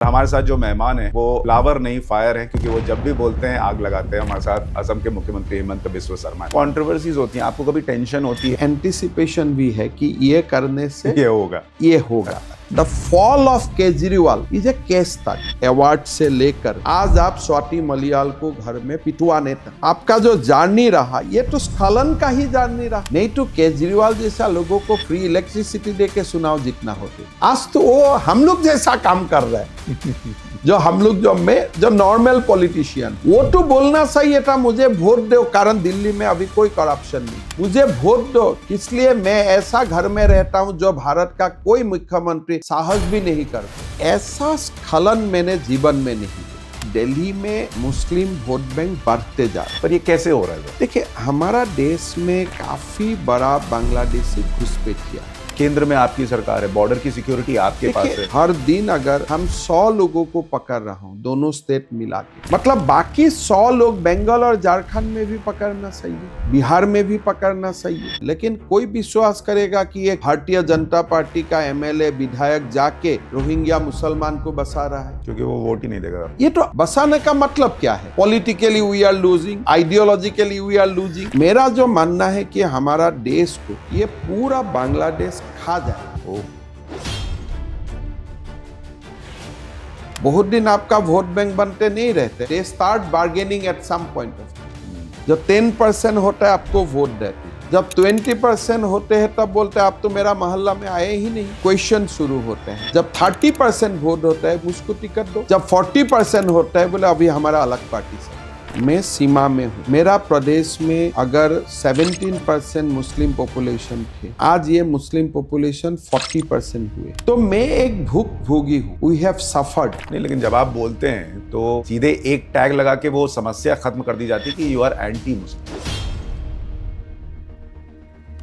हमारे साथ जो मेहमान है वो फ्लावर नहीं फायर है, क्योंकि वो जब भी बोलते हैं आग लगाते हैं। हमारे साथ असम के मुख्यमंत्री हेमंत बिस्वा शर्मा। कंट्रोवर्सीज होती हैं, आपको कभी टेंशन होती है? एंटिसिपेशन भी है कि ये करने से ये होगा। The fall of Kejriwal is a case study. Award से लेकर आज आप स्वाति मलियाल को घर में पिटवाने तक आपका जो जर्नी रहा, ये तो स्खलन का ही जर्नी रहा। नहीं तो केजरीवाल जैसा लोगों को फ्री इलेक्ट्रिसिटी दे के चुनाव जीतना होते, आज तो वो हम लोग जैसा काम कर रहे हैं। जो हम लोग जो नॉर्मल पॉलिटिशियन, वो तो बोलना चाहिए था मुझे वोट दो, कारण दिल्ली में अभी कोई करप्शन नहीं, मुझे वोट दो इसलिए मैं ऐसा घर में रहता हूं जो भारत का कोई मुख्यमंत्री साहस भी नहीं करता। ऐसा स्खलन मैंने जीवन में नहीं देखा। दिल्ली में मुस्लिम वोट बैंक बढ़ते जा रहे, पर ये कैसे हो रहा है? देखिए, हमारा देश में काफी बड़ा बांग्लादेशी घुसपैठिया है। केंद्र में आपकी सरकार है, बॉर्डर की सिक्योरिटी आपके पास है। हर दिन अगर हम 100 लोगों को पकड़ रहा हूँ, दोनों स्टेट मिला के, मतलब बाकी 100 लोग बंगाल और झारखंड में भी पकड़ना चाहिए, बिहार में भी पकड़ना चाहिए। लेकिन कोई विश्वास करेगा कि एक भारतीय जनता पार्टी का एमएलए विधायक जाके रोहिंग्या मुसलमान को बसा रहा है? क्योंकि वो वोट ही नहीं देगा। ये तो बसाने का मतलब क्या है? Politically we are losing, ideologically we are losing. मेरा जो मानना है कि हमारा देश को ये पूरा बांग्लादेश खा जाए। बहुत दिन आपका वोट बैंक बनते नहीं रहते। They start bargaining at some point of time. जब 10% होता है आपको वोट देते, जब 20% होते हैं तब बोलते हैं आप तो मेरा मोहल्ला में आए ही नहीं। क्वेश्चन शुरू होते हैं। जब 30% वोट होता है मुझको टिकट दो, जब 40% होता है बोले अभी हमारा अलग पार्टी से। मैं सीमा में हूँ। मेरा प्रदेश में अगर 17% मुस्लिम पॉपुलेशन थे, आज ये मुस्लिम पॉपुलेशन 40% हुए, तो मैं एक भूख भोगी हूँ। We have suffered. नहीं, लेकिन जब आप बोलते हैं तो सीधे एक टैग लगा के वो समस्या खत्म कर दी जाती कि यू आर एंटी मुस्लिम।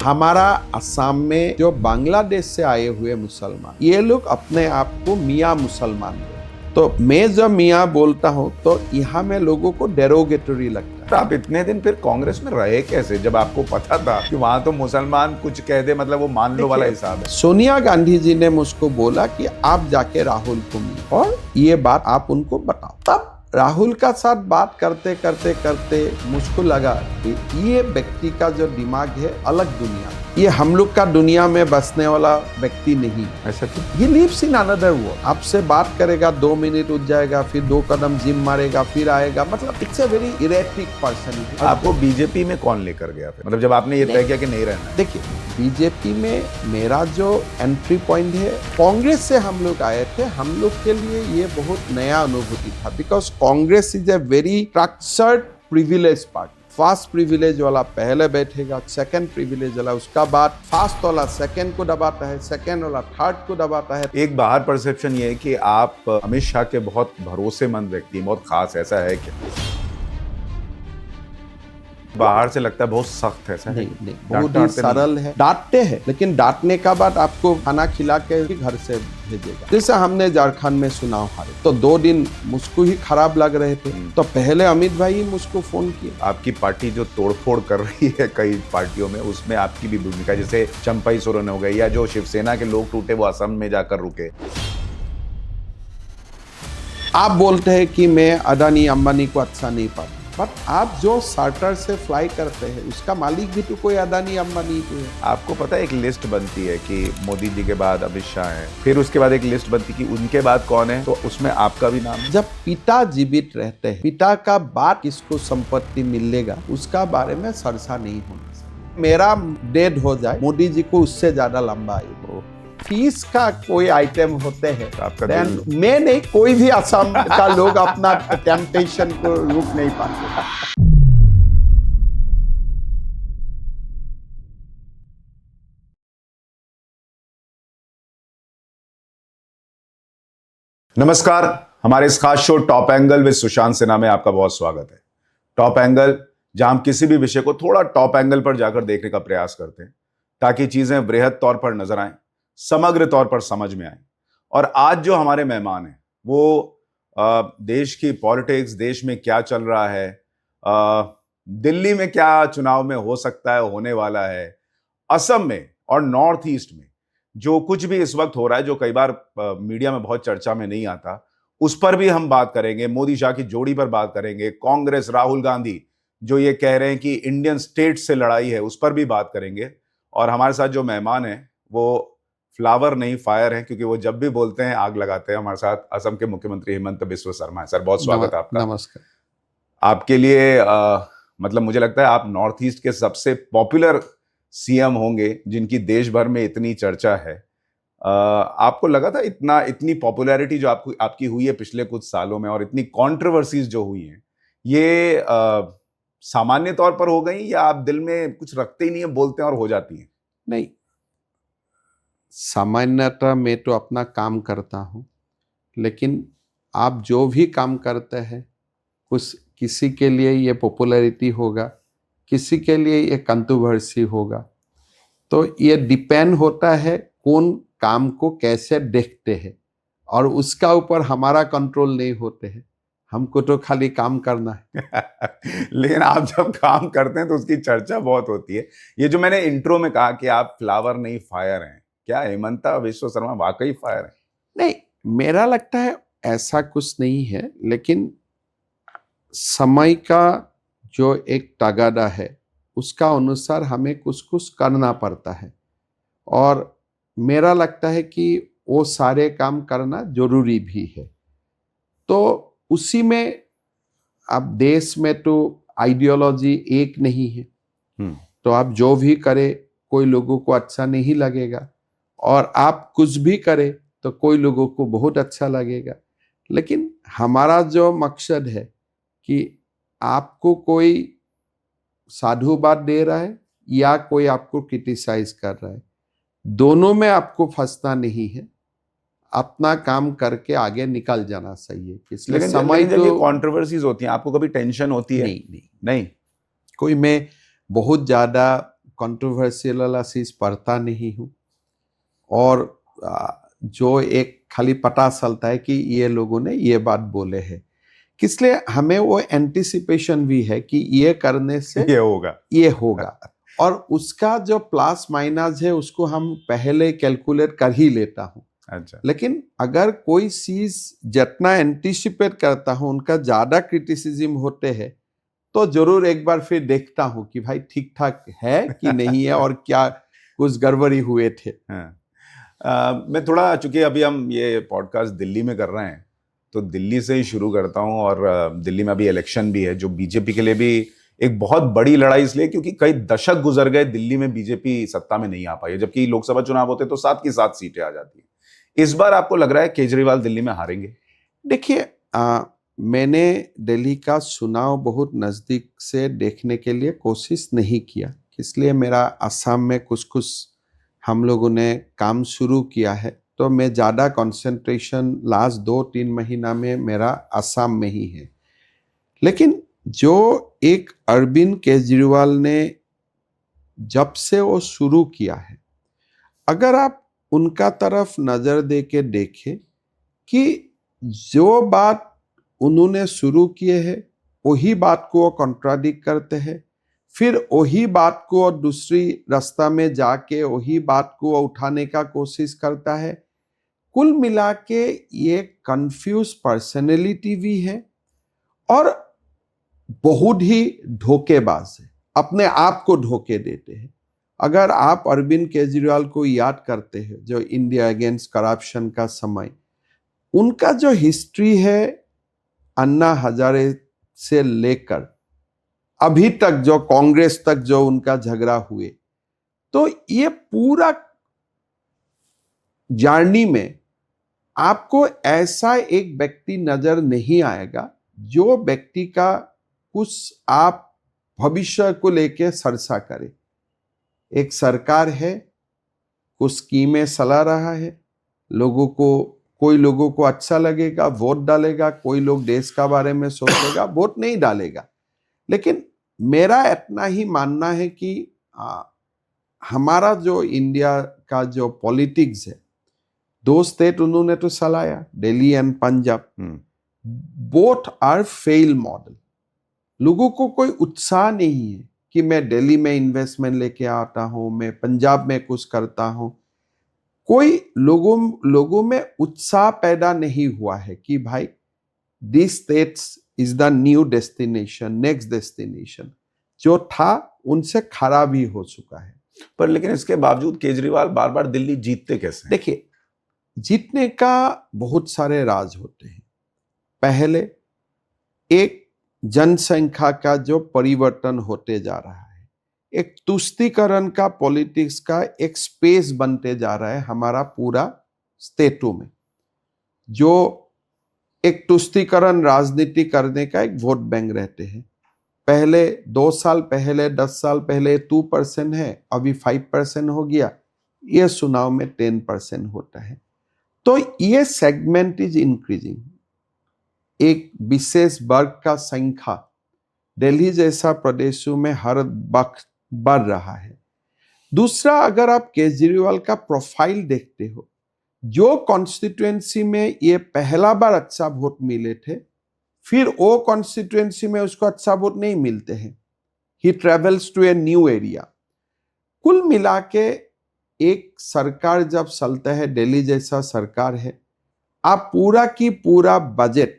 हमारा असम में जो बांग्लादेश से आए हुए मुसलमान, ये लोग अपने आप को मियाँ मुसलमान, तो मैं जब मियाँ बोलता हूँ तो यहाँ में लोगों को डेरोगेटरी लगता है। तो आप इतने दिन फिर कांग्रेस में रहे कैसे, जब आपको पता था कि वहां तो मुसलमान कुछ कह दे मतलब वो मान लो वाला हिसाब है? सोनिया गांधी जी ने मुझको बोला कि आप जाके राहुल को मिलो और ये बात आप उनको बताओ। तब राहुल का साथ बात करते करते करते मुझको लगा कि ये व्यक्ति का जो दिमाग है अलग दुनिया, ये हम लोग का दुनिया में बसने वाला व्यक्ति नहीं। ऐसा क्यों? ये लिव्स इन अनदर वर्ल्ड। आपसे बात करेगा, 2 मिनट उठ जाएगा, फिर 2 कदम जिम मारेगा, फिर आएगा। मतलब it's a very erratic person. आपको बीजेपी में कौन लेकर गया फिर? मतलब जब आपने ये तय किया कि नहीं रहना है? देखिए, बीजेपी में मेरा जो एंट्री पॉइंट है, कांग्रेस से हम लोग आए थे। हम लोग के लिए ये बहुत नया अनुभूति था, because Congress is a very structured privilege party. First privilege वाला पहले बैठेगा, सेकंड प्रिविलेज वाला उसका बाद, फर्स्ट वाला सेकंड को दबाता है, सेकंड वाला थर्ड को दबाता है। एक बाहर परसेप्शन ये है कि आप अमित शाह के बहुत भरोसेमंद व्यक्ति, बहुत खास, ऐसा है क्या? बाहर से लगता है बहुत सख्त है, ऐसा है? नहीं, बहुत ही सरल है। डांटते हैं, लेकिन डांटने का बाद आपको खाना खिला के घर से भेजेगा। जैसे हमने झारखंड में चुनाव हारे तो 2 दिन मुझको ही खराब लग रहे थे, तो पहले अमित भाई मुझको फोन किए। आपकी पार्टी जो तोड़फोड़ कर रही है कई पार्टियों में, उसमें आपकी भी भूमिका, जैसे चंपई सोरेन हो गई, या जो शिवसेना के लोग टूटे वो असम में जाकर रुके। आप बोलते हैं कि मैं अदानी अंबानी को अच्छा नहीं पाता, बट आप जो चार्टर से फ्लाई करते हैं उसका मालिक भी तो कोई अदानी अंबानी तो है। आपको पता है एक लिस्ट बनती है कि मोदी जी के बाद अमित शाह है, फिर उसके बाद एक लिस्ट बनती है कि उनके बाद कौन है, तो उसमें आपका भी नाम है। जब पिता जीवित रहते हैं, पिता का बाद किसको संपत्ति मिलेगा उसका बारे में चर्चा नहीं होना चाहिए। मेरा डेड हो जाए, मोदी जी को उससे ज्यादा लंबा आयु, फीस का कोई आइटम होते हैं, मैं नहीं, कोई भी असम का लोग अपना टेम्पटेशन को रोक नहीं पाते। नमस्कार, हमारे इस खास show top angle with Sushant Sinha में आपका बहुत स्वागत है। टॉप एंगल, जहां हम किसी भी विषय को थोड़ा टॉप एंगल पर जाकर देखने का प्रयास करते हैं ताकि चीजें वृहद तौर पर नजर आएं, समग्र तौर पर समझ में आए। और आज जो हमारे मेहमान हैं वो देश की पॉलिटिक्स, देश में क्या चल रहा है, दिल्ली में क्या चुनाव में हो सकता है, होने वाला है, असम में और नॉर्थ ईस्ट में जो कुछ भी इस वक्त हो रहा है, जो कई बार मीडिया में बहुत चर्चा में नहीं आता, उस पर भी हम बात करेंगे। मोदी शाह की जोड़ी पर बात करेंगे। कांग्रेस, राहुल गांधी जो ये कह रहे हैं कि इंडियन स्टेट से लड़ाई है, उस पर भी बात करेंगे। और हमारे साथ जो मेहमान हैं वो फ्लावर नहीं फायर हैं, क्योंकि वो जब भी बोलते हैं आग लगाते हैं। हमारे साथ असम के मुख्यमंत्री हिमंत बिस्वा शर्मा है। सर, बहुत स्वागत है आपका। नमस्कार। आपके लिए मतलब मुझे लगता है आप नॉर्थ ईस्ट के सबसे पॉपुलर सीएम होंगे जिनकी देश भर में इतनी चर्चा है। आपको लगा था इतनी पॉपुलैरिटी जो आपकी हुई है पिछले कुछ सालों में, और इतनी कंट्रोवर्सीज जो हुई हैं, ये सामान्य तौर पर हो गई, या आप दिल में कुछ रखते ही नहीं है, बोलते हैं और हो जाती हैं? नहीं, सामान्यतः मैं तो अपना काम करता हूँ, लेकिन आप जो भी काम करते हैं कुछ किसी के लिए ये पॉपुलैरिटी होगा, किसी के लिए ये कंट्रोवर्सी होगा। तो ये डिपेंड होता है कौन काम को कैसे देखते हैं, और उसका ऊपर हमारा कंट्रोल नहीं होते हैं। हमको तो खाली काम करना है। लेकिन आप जब काम करते हैं तो उसकी चर्चा बहुत होती है। ये जो मैंने इंट्रो में कहा कि आप फ्लावर नहीं फायर हैं, क्या हिमंता बिस्वा शर्मा वाकई फायर है? नहीं, मेरा लगता है ऐसा कुछ नहीं है, लेकिन समय का जो एक तगादा है उसका अनुसार हमें कुछ कुछ करना पड़ता है, और मेरा लगता है कि वो सारे काम करना जरूरी भी है। तो उसी में अब देश में तो आइडियोलॉजी एक नहीं है, तो आप जो भी करे कोई लोगों को अच्छा नहीं लगेगा, और आप कुछ भी करे तो कोई लोगों को बहुत अच्छा लगेगा। लेकिन हमारा जो मकसद है कि आपको कोई साधुवाद दे रहा है या कोई आपको क्रिटिसाइज कर रहा है, दोनों में आपको फंसना नहीं है, अपना काम करके आगे निकल जाना चाहिए। इसलिए लेकिन समय जब तो ये कंट्रोवर्सीज होती हैं, आपको कभी टेंशन होती है? नहीं, कोई मैं बहुत ज्यादा कंट्रोवर्शियल चीज पढ़ता नहीं हूँ, और जो एक खाली पता चलता है कि ये लोगों ने ये बात बोले हैं, इसलिए हमें वो एंटिसिपेशन भी है कि ये करने से ये होगा और उसका जो प्लस माइनस है उसको हम पहले कैलकुलेट कर ही लेता हूँ। अच्छा। लेकिन अगर कोई चीज जितना एंटिसिपेट करता हूँ उनका ज्यादा क्रिटिसिज्म होते हैं, तो जरूर एक बार फिर देखता हूँ कि भाई ठीक ठाक है कि नहीं है और क्या कुछ गड़बड़ी हुए थे। मैं थोड़ा, चूंकि अभी हम ये पॉडकास्ट दिल्ली में कर रहे हैं, तो दिल्ली से ही शुरू करता हूँ। और दिल्ली में अभी इलेक्शन भी है, जो बीजेपी के लिए भी एक बहुत बड़ी लड़ाई, इसलिए क्योंकि कई दशक गुजर गए दिल्ली में बीजेपी सत्ता में नहीं आ पाई है, जबकि लोकसभा चुनाव होते तो 7 की 7 सीटें आ जाती है। इस बार आपको लग रहा है केजरीवाल दिल्ली में हारेंगे? देखिए, मैंने दिल्ली का चुनाव बहुत नजदीक से देखने के लिए कोशिश नहीं किया, इसलिए मेरा असम में कुछ कुछ हम लोगों ने काम शुरू किया है, तो मैं ज़्यादा कंसंट्रेशन लास्ट 2-3 महीना में मेरा असम में ही है। लेकिन जो एक अरविंद केजरीवाल ने जब से वो शुरू किया है, अगर आप उनका तरफ नजर दे के देखें कि जो बात उन्होंने शुरू किए है वही बात को वो कॉन्ट्राडिक्ट करते हैं, फिर वही बात को और दूसरी रास्ता में जाके वही बात को उठाने का कोशिश करता है। कुल मिला के ये कंफ्यूज पर्सनैलिटी भी है और बहुत ही धोखेबाज है, अपने आप को धोखे देते हैं। अगर आप अरविंद केजरीवाल को याद करते हैं, जो इंडिया अगेंस्ट करप्शन का समय, उनका जो हिस्ट्री है अन्ना हजारे से लेकर अभी तक जो कांग्रेस तक जो उनका झगड़ा हुए, तो ये पूरा जर्नी में आपको ऐसा एक व्यक्ति नजर नहीं आएगा जो व्यक्ति का कुछ आप भविष्य को लेके चर्चा करे। एक सरकार है, कुछ स्कीमें चला रहा है, लोगों को, कोई लोगों को अच्छा लगेगा वोट डालेगा, कोई लोग देश का बारे में सोचेगा वोट नहीं डालेगा। लेकिन मेरा इतना ही मानना है कि हमारा जो इंडिया का जो पॉलिटिक्स है, 2 स्टेट उन्होंने तो चलाया, Delhi and Punjab, both are fail model. लोगों को कोई उत्साह नहीं है कि मैं दिल्ली में इन्वेस्टमेंट लेके आता हूं, मैं पंजाब में कुछ करता हूं। कोई लोगों में उत्साह पैदा नहीं हुआ है कि भाई this states is the new destination, next destination. जो था उनसे खराब ही हो चुका है। पर लेकिन इसके बावजूद केजरीवाल बार बार दिल्ली जीतते कैसे हैं? देखिए, जीतने का बहुत सारे राज होते हैं। पहले एक जनसंख्या का जो परिवर्तन होते जा रहा है, एक तुष्टीकरण का पॉलिटिक्स का एक स्पेस बनते जा रहा है हमारा पूरा स्टेटों में, जो एक तुष्टीकरण राजनीति करने का एक वोट बैंक रहते हैं। पहले 2 साल पहले 10 साल पहले 2% है, अभी 5% हो गया, ये चुनाव में 10% होता है। तो ये सेगमेंट इज इंक्रीजिंग। एक विशेष वर्ग का संख्या दिल्ली जैसा प्रदेशों में हर वक्त बढ़ रहा है। दूसरा, अगर आप केजरीवाल का प्रोफाइल देखते हो, जो कॉन्स्टिट्यूएंसी में ये पहला बार अच्छा वोट मिले थे, फिर वो कॉन्स्टिट्यूएंसी में उसको अच्छा वोट नहीं मिलते हैं। He travels to a new area. कुल मिला के एक सरकार जब चलता है, दिल्ली जैसा सरकार है, आप पूरा की पूरा बजट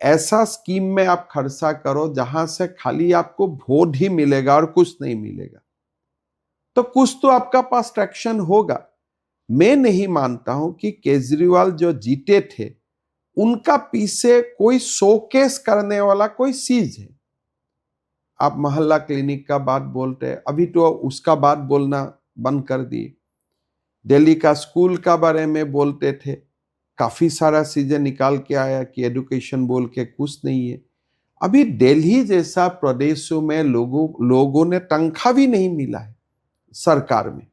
ऐसा स्कीम में आप खर्चा करो जहां से खाली आपको वोट ही मिलेगा और कुछ नहीं मिलेगा, तो कुछ तो आपका पास ट्रैक्शन होगा। मैं नहीं मानता हूं कि केजरीवाल जो जीते थे उनका पीछे कोई शोकेस करने वाला कोई चीज है। आप मोहल्ला क्लिनिक का बात बोलते हैं, अभी तो उसका बात बोलना बंद कर दिए। दिल्ली का स्कूल का बारे में बोलते थे, काफी सारा चीजें निकाल के आया कि एजुकेशन बोल के कुछ नहीं है। अभी दिल्ली जैसा प्रदेशों में लोगों ने तनख्वाह भी नहीं मिला है सरकार में,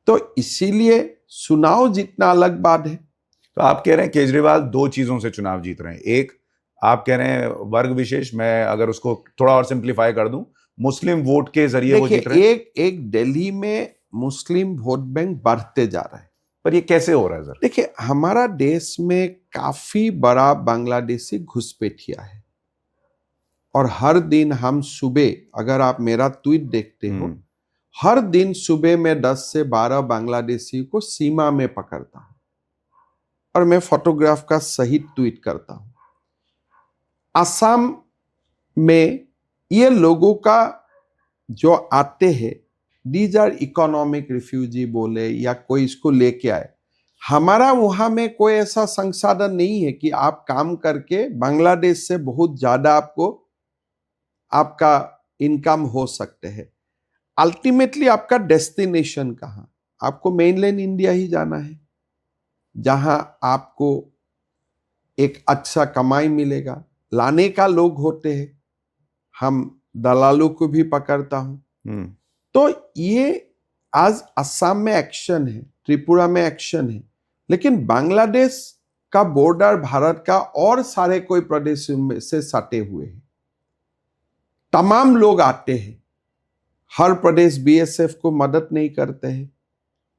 तो इसीलिए चुनाव जीतना अलग बात है। तो आप कह रहे हैं केजरीवाल 2 चीजों से चुनाव जीत रहे हैं। एक, आप कह रहे हैं वर्ग विशेष, मैं अगर उसको थोड़ा और सिंप्लीफाई कर दूं, मुस्लिम वोट के जरिए वो जीत रहे हैं। एक दिल्ली में मुस्लिम वोट बैंक बढ़ते जा रहा है। पर ये कैसे हो रहा है सर? देखिए, हमारा देश में काफी बड़ा बांग्लादेशी घुसपैठिया है, और हर दिन हम सुबह, अगर आप मेरा ट्वीट देखते हो, हर दिन सुबह में 10 से 12 बांग्लादेशी को सीमा में पकड़ता हूं, और मैं फोटोग्राफ का सहित ट्वीट करता हूं। असम में ये लोगों का जो आते हैं, दीज आर इकोनॉमिक रिफ्यूजी बोले या कोई इसको लेके आए। हमारा वहां में कोई ऐसा संसाधन नहीं है कि आप काम करके बांग्लादेश से बहुत ज्यादा आपका इनकम हो सकते हैं। अल्टीमेटली आपका डेस्टिनेशन कहाँ? आपको मेनलैंड इंडिया ही जाना है, जहां आपको एक अच्छा कमाई मिलेगा। लाने का लोग होते हैं, हम दलालों को भी पकड़ता हूं। तो ये आज असम में एक्शन है, त्रिपुरा में एक्शन है, लेकिन बांग्लादेश का बॉर्डर भारत का और सारे कोई प्रदेश से सटे हुए हैं। तमाम लोग आते हैं, हर प्रदेश बीएसएफ को मदद नहीं करते हैं।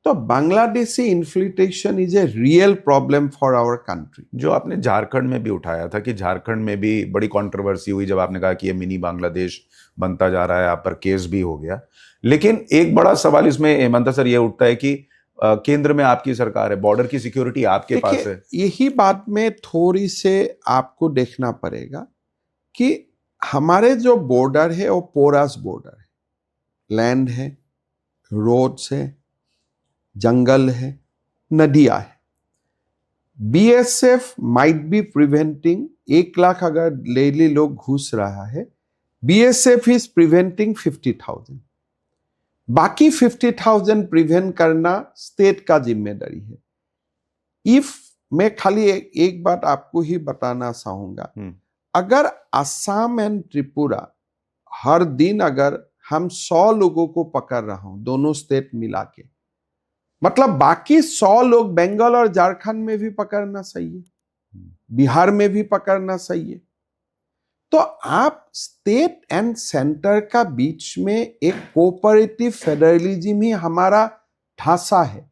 तो Bangladeshi infiltration is a real problem for our country. जो आपने झारखंड में भी उठाया था कि झारखंड में भी बड़ी कंट्रोवर्सी हुई जब आपने कहा कि ये मिनी बांग्लादेश बनता जा रहा है, आप पर केस भी हो गया। लेकिन एक बड़ा सवाल इसमें हेमंता सर ये उठता है कि केंद्र में आपकी सरकार है, बॉर्डर की सिक्योरिटी आपके पास है। यही बात में थोड़ी से आपको देखना पड़ेगा कि हमारे जो बॉर्डर है वो पोरस बॉर्डर है, लैंड है, रोड्स है, जंगल है, नदियां है। BSF might be preventing 1 lakh अगर डेली लोग घुस रहा है, बीएसएफ इज प्रिवेंटिंग 50,000। बाकी 50,000 प्रिवेंट करना स्टेट का जिम्मेदारी है। इफ मैं खाली एक बात आपको ही बताना चाहूंगा, अगर असम एंड त्रिपुरा हर दिन अगर हम 100 लोगों को पकड़ रहा हूं, दोनों स्टेट मिला के, मतलब बाकी 100 लोग बंगाल और झारखंड में भी पकड़ना चाहिए, बिहार में भी पकड़ना चाहिए। तो आप स्टेट एंड सेंटर का बीच में एक कोऑपरेटिव फेडरलिज्म ही हमारा ढांचा है।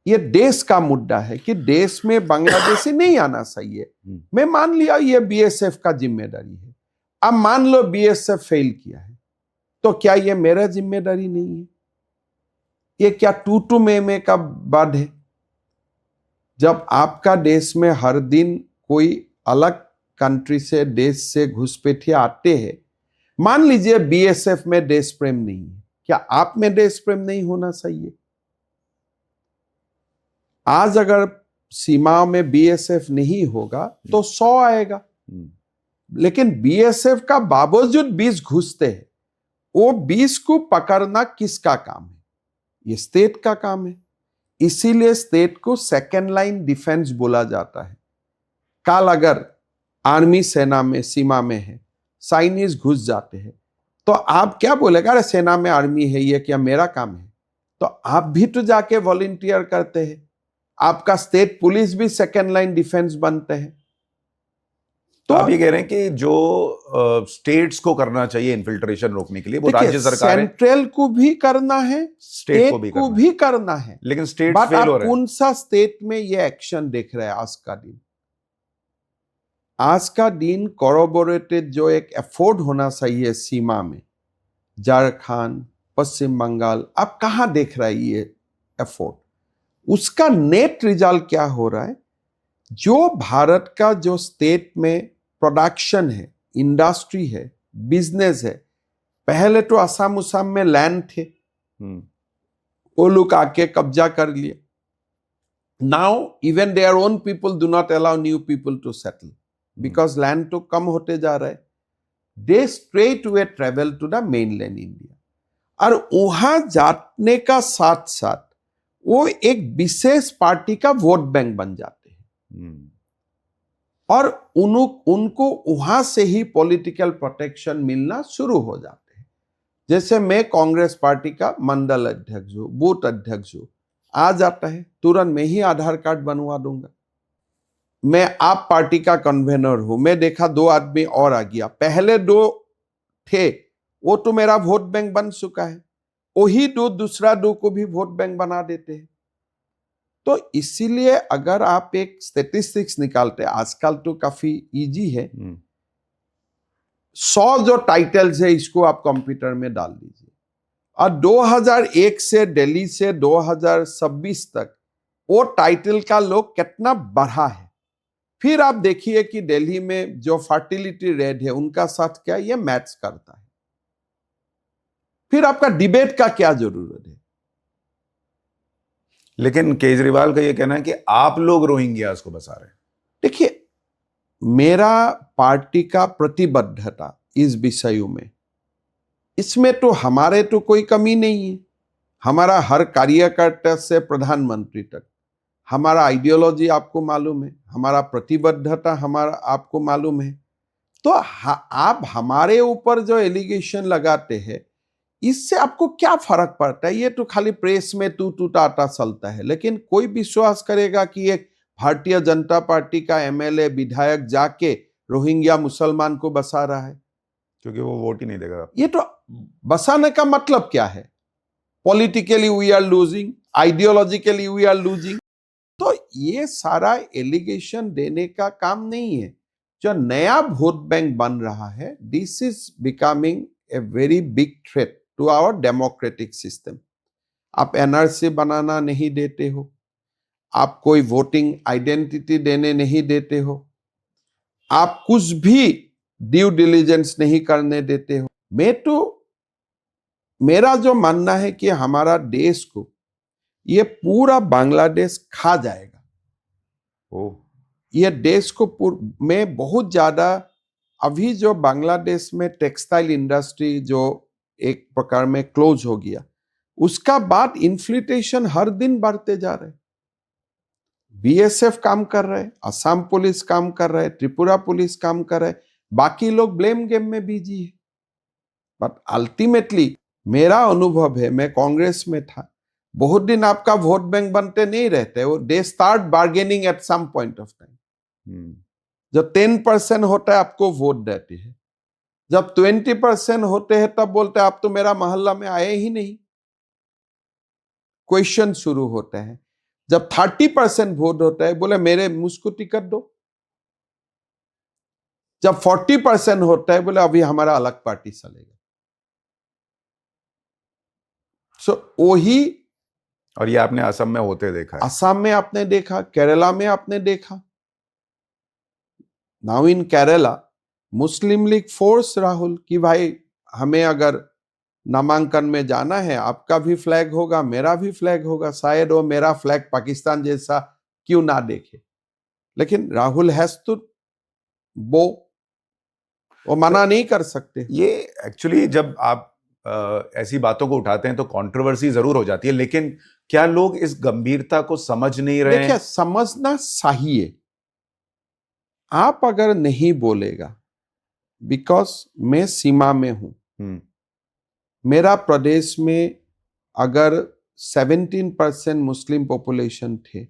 ये देश का मुद्दा है कि देश में बांग्लादेशी नहीं आना चाहिए। मैं मान लिया ये बीएसएफ का जिम्मेदारी है। अब मान लो बीएसएफ फेल किया है, तो क्या ये मेरा जिम्मेदारी नहीं है? ये क्या टू टू में का बद है? जब आपका देश में हर दिन कोई अलग कंट्री से, देश से घुसपैठिए आते हैं, मान लीजिए बीएसएफ में देश प्रेम नहीं है, क्या आप में देश प्रेम नहीं होना चाहिए? आज अगर सीमाओं में बीएसएफ नहीं होगा तो 100 आएगा, लेकिन बीएसएफ का बावजूद 20 घुसते हैं। वो 20 को पकड़ना किसका काम है? ये स्टेट का काम है। इसीलिए स्टेट को सेकेंड लाइन डिफेंस बोला जाता है। कल अगर आर्मी सेना में, सीमा में है, चाइनीज घुस जाते हैं, तो आप क्या बोलेगा? अरे सेना में आर्मी है, ये क्या मेरा काम है? तो आप भी तो जाके वॉलंटियर करते हैं। आपका स्टेट पुलिस भी सेकेंड लाइन डिफेंस बनते हैं। तो आप ये कह रहे हैं कि जो स्टेट्स को करना चाहिए इन्फिल्ट्रेशन रोकने के लिए, वो राज्य सरकार, सेंट्रल को भी करना है, स्टेट को भी करना है, लेकिन स्टेट फेल हो रहे हैं। कौन सा स्टेट में ये एक्शन देख रहे हैं आज का दिन? आज का दिन कोरोबोरेटेड जो एक एफोर्ड होना चाहिए सीमा में, झारखंड, पश्चिम बंगाल, आप कहां देख रहे हैं ये एफोर्ड? उसका नेट रिजल्ट क्या हो रहा है? जो भारत का जो स्टेट में प्रोडक्शन है, इंडस्ट्री है, बिजनेस है, पहले तो असम उसाम में लैंड थे, वो लोग आके कब्जा कर लिए। Now even their own people do not allow new people to settle because land तो कम होते जा रहा है। They straight way travel to the mainland India, और वहां जाने का साथ साथ वो एक विशेष पार्टी का वोट बैंक बन जाते हैं, और उनको वहां से ही पॉलिटिकल प्रोटेक्शन मिलना शुरू हो जाते हैं। जैसे मैं कांग्रेस पार्टी का मंडल अध्यक्ष हूं, बूथ अध्यक्ष हूं, आ जाता है तुरंत मैं ही आधार कार्ड बनवा दूंगा। मैं आप पार्टी का कन्वेनर हूं, मैं देखा 2 आदमी और आ गया, पहले 2 थे, वो तो मेरा वोट बैंक बन चुका है, वही 2 दूसरा 2 को भी वोट बैंक बना देते हैं। तो इसीलिए अगर आप एक स्टैटिस्टिक्स निकालते हैं, आजकल तो काफी इजी है, 100 जो टाइटल्स है इसको आप कंप्यूटर में डाल दीजिए, और 2001 से दिल्ली से 2026 तक वो टाइटल का लोग कितना बढ़ा है। फिर आप देखिए कि दिल्ली में जो फर्टिलिटी रेट है उनका साथ क्या ये मैच करता है। फिर आपका डिबेट का क्या जरूरत है? लेकिन केजरीवाल का ये कहना है कि आप लोग रोहिंग्यास को बसा रहे हैं। देखिए, मेरा पार्टी का प्रतिबद्धता इस विषयों में, इसमें तो हमारे तो कोई कमी नहीं है। हमारा हर कार्यकर्ता से प्रधानमंत्री तक हमारा आइडियोलॉजी आपको मालूम है, हमारा प्रतिबद्धता हमारा आपको मालूम है। तो आप हमारे ऊपर जो एलिगेशन लगाते हैं इससे आपको क्या फर्क पड़ता है? ये तो खाली प्रेस में तू टाटा चलता है, लेकिन कोई विश्वास करेगा कि एक भारतीय जनता पार्टी का एमएलए विधायक जाके रोहिंग्या मुसलमान को बसा रहा है? क्योंकि वो वोट ही नहीं देगा। ये तो बसाने का मतलब क्या है? Politically we are losing, ideologically we are losing. तो ये सारा एलिगेशन देने का काम नहीं है। जो नया वोट बैंक बन रहा है, this is becoming a very big threat to our democratic system. आप एनआरसी बनाना नहीं देते हो, आप कोई वोटिंग आइडेंटिटी देने नहीं देते हो, आप कुछ भी ड्यू डिलिजेंस नहीं करने देते हो। मेरा जो मानना है कि हमारा देश को ये पूरा बांग्लादेश खा जाएगा। ये देश को में बहुत ज्यादा, अभी जो बांग्लादेश में टेक्सटाइल इंडस्ट्री जो एक प्रकार में क्लोज हो गया, उसका बाद इन्फ्लेशन हर दिन बढ़ते जा रहे। बीएसएफ काम कर रहे, असम पुलिस काम कर रहे, त्रिपुरा पुलिस काम कर रहे, बाकी लोग ब्लेम गेम में बिजी है। बट अल्टीमेटली मेरा अनुभव है, मैं कांग्रेस में था, बहुत दिन आपका वोट बैंक बनते नहीं रहते, वो they start bargaining at some point of time. जब 10% होता है आपको वोट देते हैं, जब 20% होते हैं तब बोलते हैं आप तो मेरा मोहल्ला में आए ही नहीं। क्वेश्चन शुरू होते हैं। जब 30% वोट होता है, बोले मेरे मुझको टिकट दो। जब 40% होता है, बोले अभी हमारा अलग पार्टी चलेगा। सो वही और ये आपने असम में होते देखा है। असम में आपने देखा, केरला में आपने देखा। Now in Kerala Muslim league force Rahul कि भाई हमें अगर नामांकन में जाना है, आपका भी फ्लैग होगा, मेरा भी फ्लैग होगा, शायद वो मेरा फ्लैग पाकिस्तान जैसा क्यों ना देखे, लेकिन राहुल हैज टू वो मना नहीं कर सकते। ये एक्चुअली जब आप ऐसी बातों को उठाते हैं तो कंट्रोवर्सी जरूर हो जाती है, लेकिन क्या लोग इस गंभीरता को समझ नहीं रहे देखिए, हैं? समझना चाहिए। आप अगर नहीं बोलेगा, बिकॉज मैं सीमा में हूं, मेरा प्रदेश में अगर 17% मुस्लिम पॉपुलेशन थे,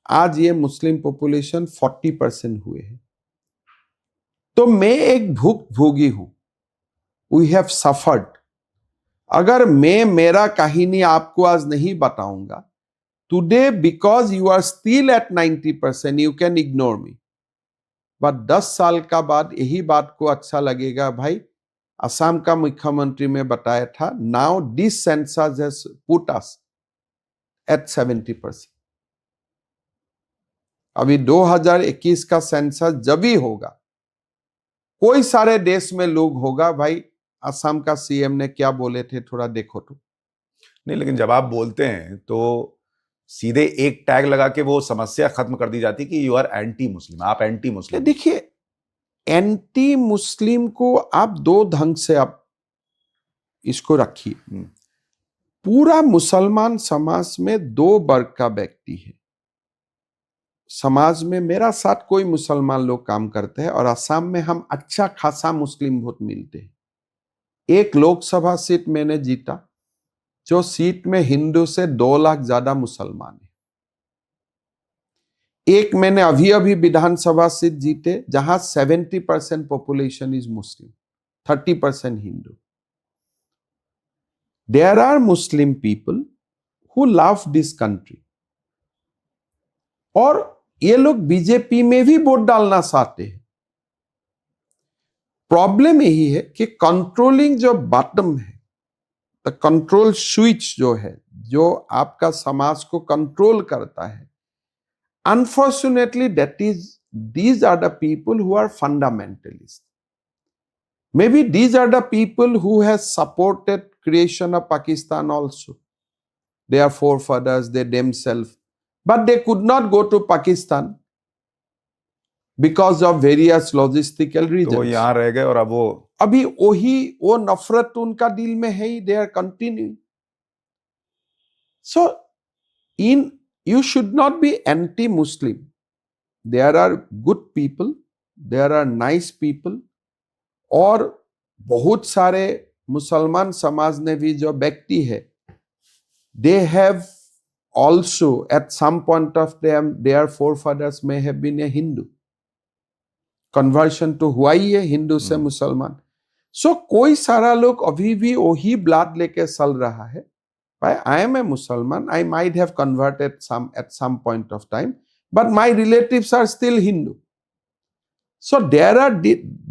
आज ये मुस्लिम पॉपुलेशन 40% हुए हैं। तो मैं एक भुक्तभोगी हूं। We have suffered. अगर मैं मेरा कहानी आपको आज नहीं बताऊंगा, today because you are still at 90%, you can ignore me, but 10 साल का बाद यही बात को अच्छा लगेगा। भाई, असम का मुख्यमंत्री में बताया था, now this census has put us at 70%। अभी 2021 का सेंसस जब ही होगा, कोई सारे देश में लोग होगा, भाई असम का सीएम ने क्या बोले थे थोड़ा देखो तो। नहीं, लेकिन जब आप बोलते हैं तो सीधे एक टैग लगा के वो समस्या खत्म कर दी जाती कि यू आर एंटी मुस्लिम, आप एंटी मुस्लिम। देखिए, एंटी मुस्लिम को आप दो ढंग से आप इसको रखिए। पूरा मुसलमान समाज में दो वर्ग का व्यक्ति है। समाज में मेरा साथ कोई मुसलमान लोग काम करते हैं और असम में हम अच्छा खासा मुस्लिम वोट मिलते हैं। एक लोकसभा सीट मैंने जीता, जो सीट में हिंदू से 2 लाख ज्यादा मुसलमान है। एक मैंने अभी अभी विधानसभा सीट जीते, जहां 70% population is Muslim, 30% Hindu. There are Muslim people who love this country, और ये लोग बीजेपी में भी वोट डालना चाहते हैं। प्रॉब्लम यही है कि कंट्रोलिंग जो बटन है, द कंट्रोल स्विच जो है, जो आपका समाज को कंट्रोल करता है, unfortunately these are the people who are fundamentalists. Maybe these are the people who has supported creation of Pakistan also. They are forefathers, they themselves, but they could not go to Pakistan because of various logistical तो वो reasons. यहाँ रह गए और अब वो अभी वो नफरत उनका दिल में है ही, they are continuing. So you should not be anti-Muslim. There are good people, there are nice people, और बहुत सारे मुसलमान समाज ने भी जो व्यक्ति है, they have also at some point of time their forefathers may have been a Hindu. Conversion तो हुआ ही है हिंदू से मुसलमान। सो कोई सारा लोग अभी भी वही ब्लड लेके चल रहा है। भाई, I am a Muslim, I might have converted at some point of time, but my relatives are still Hindu. So there are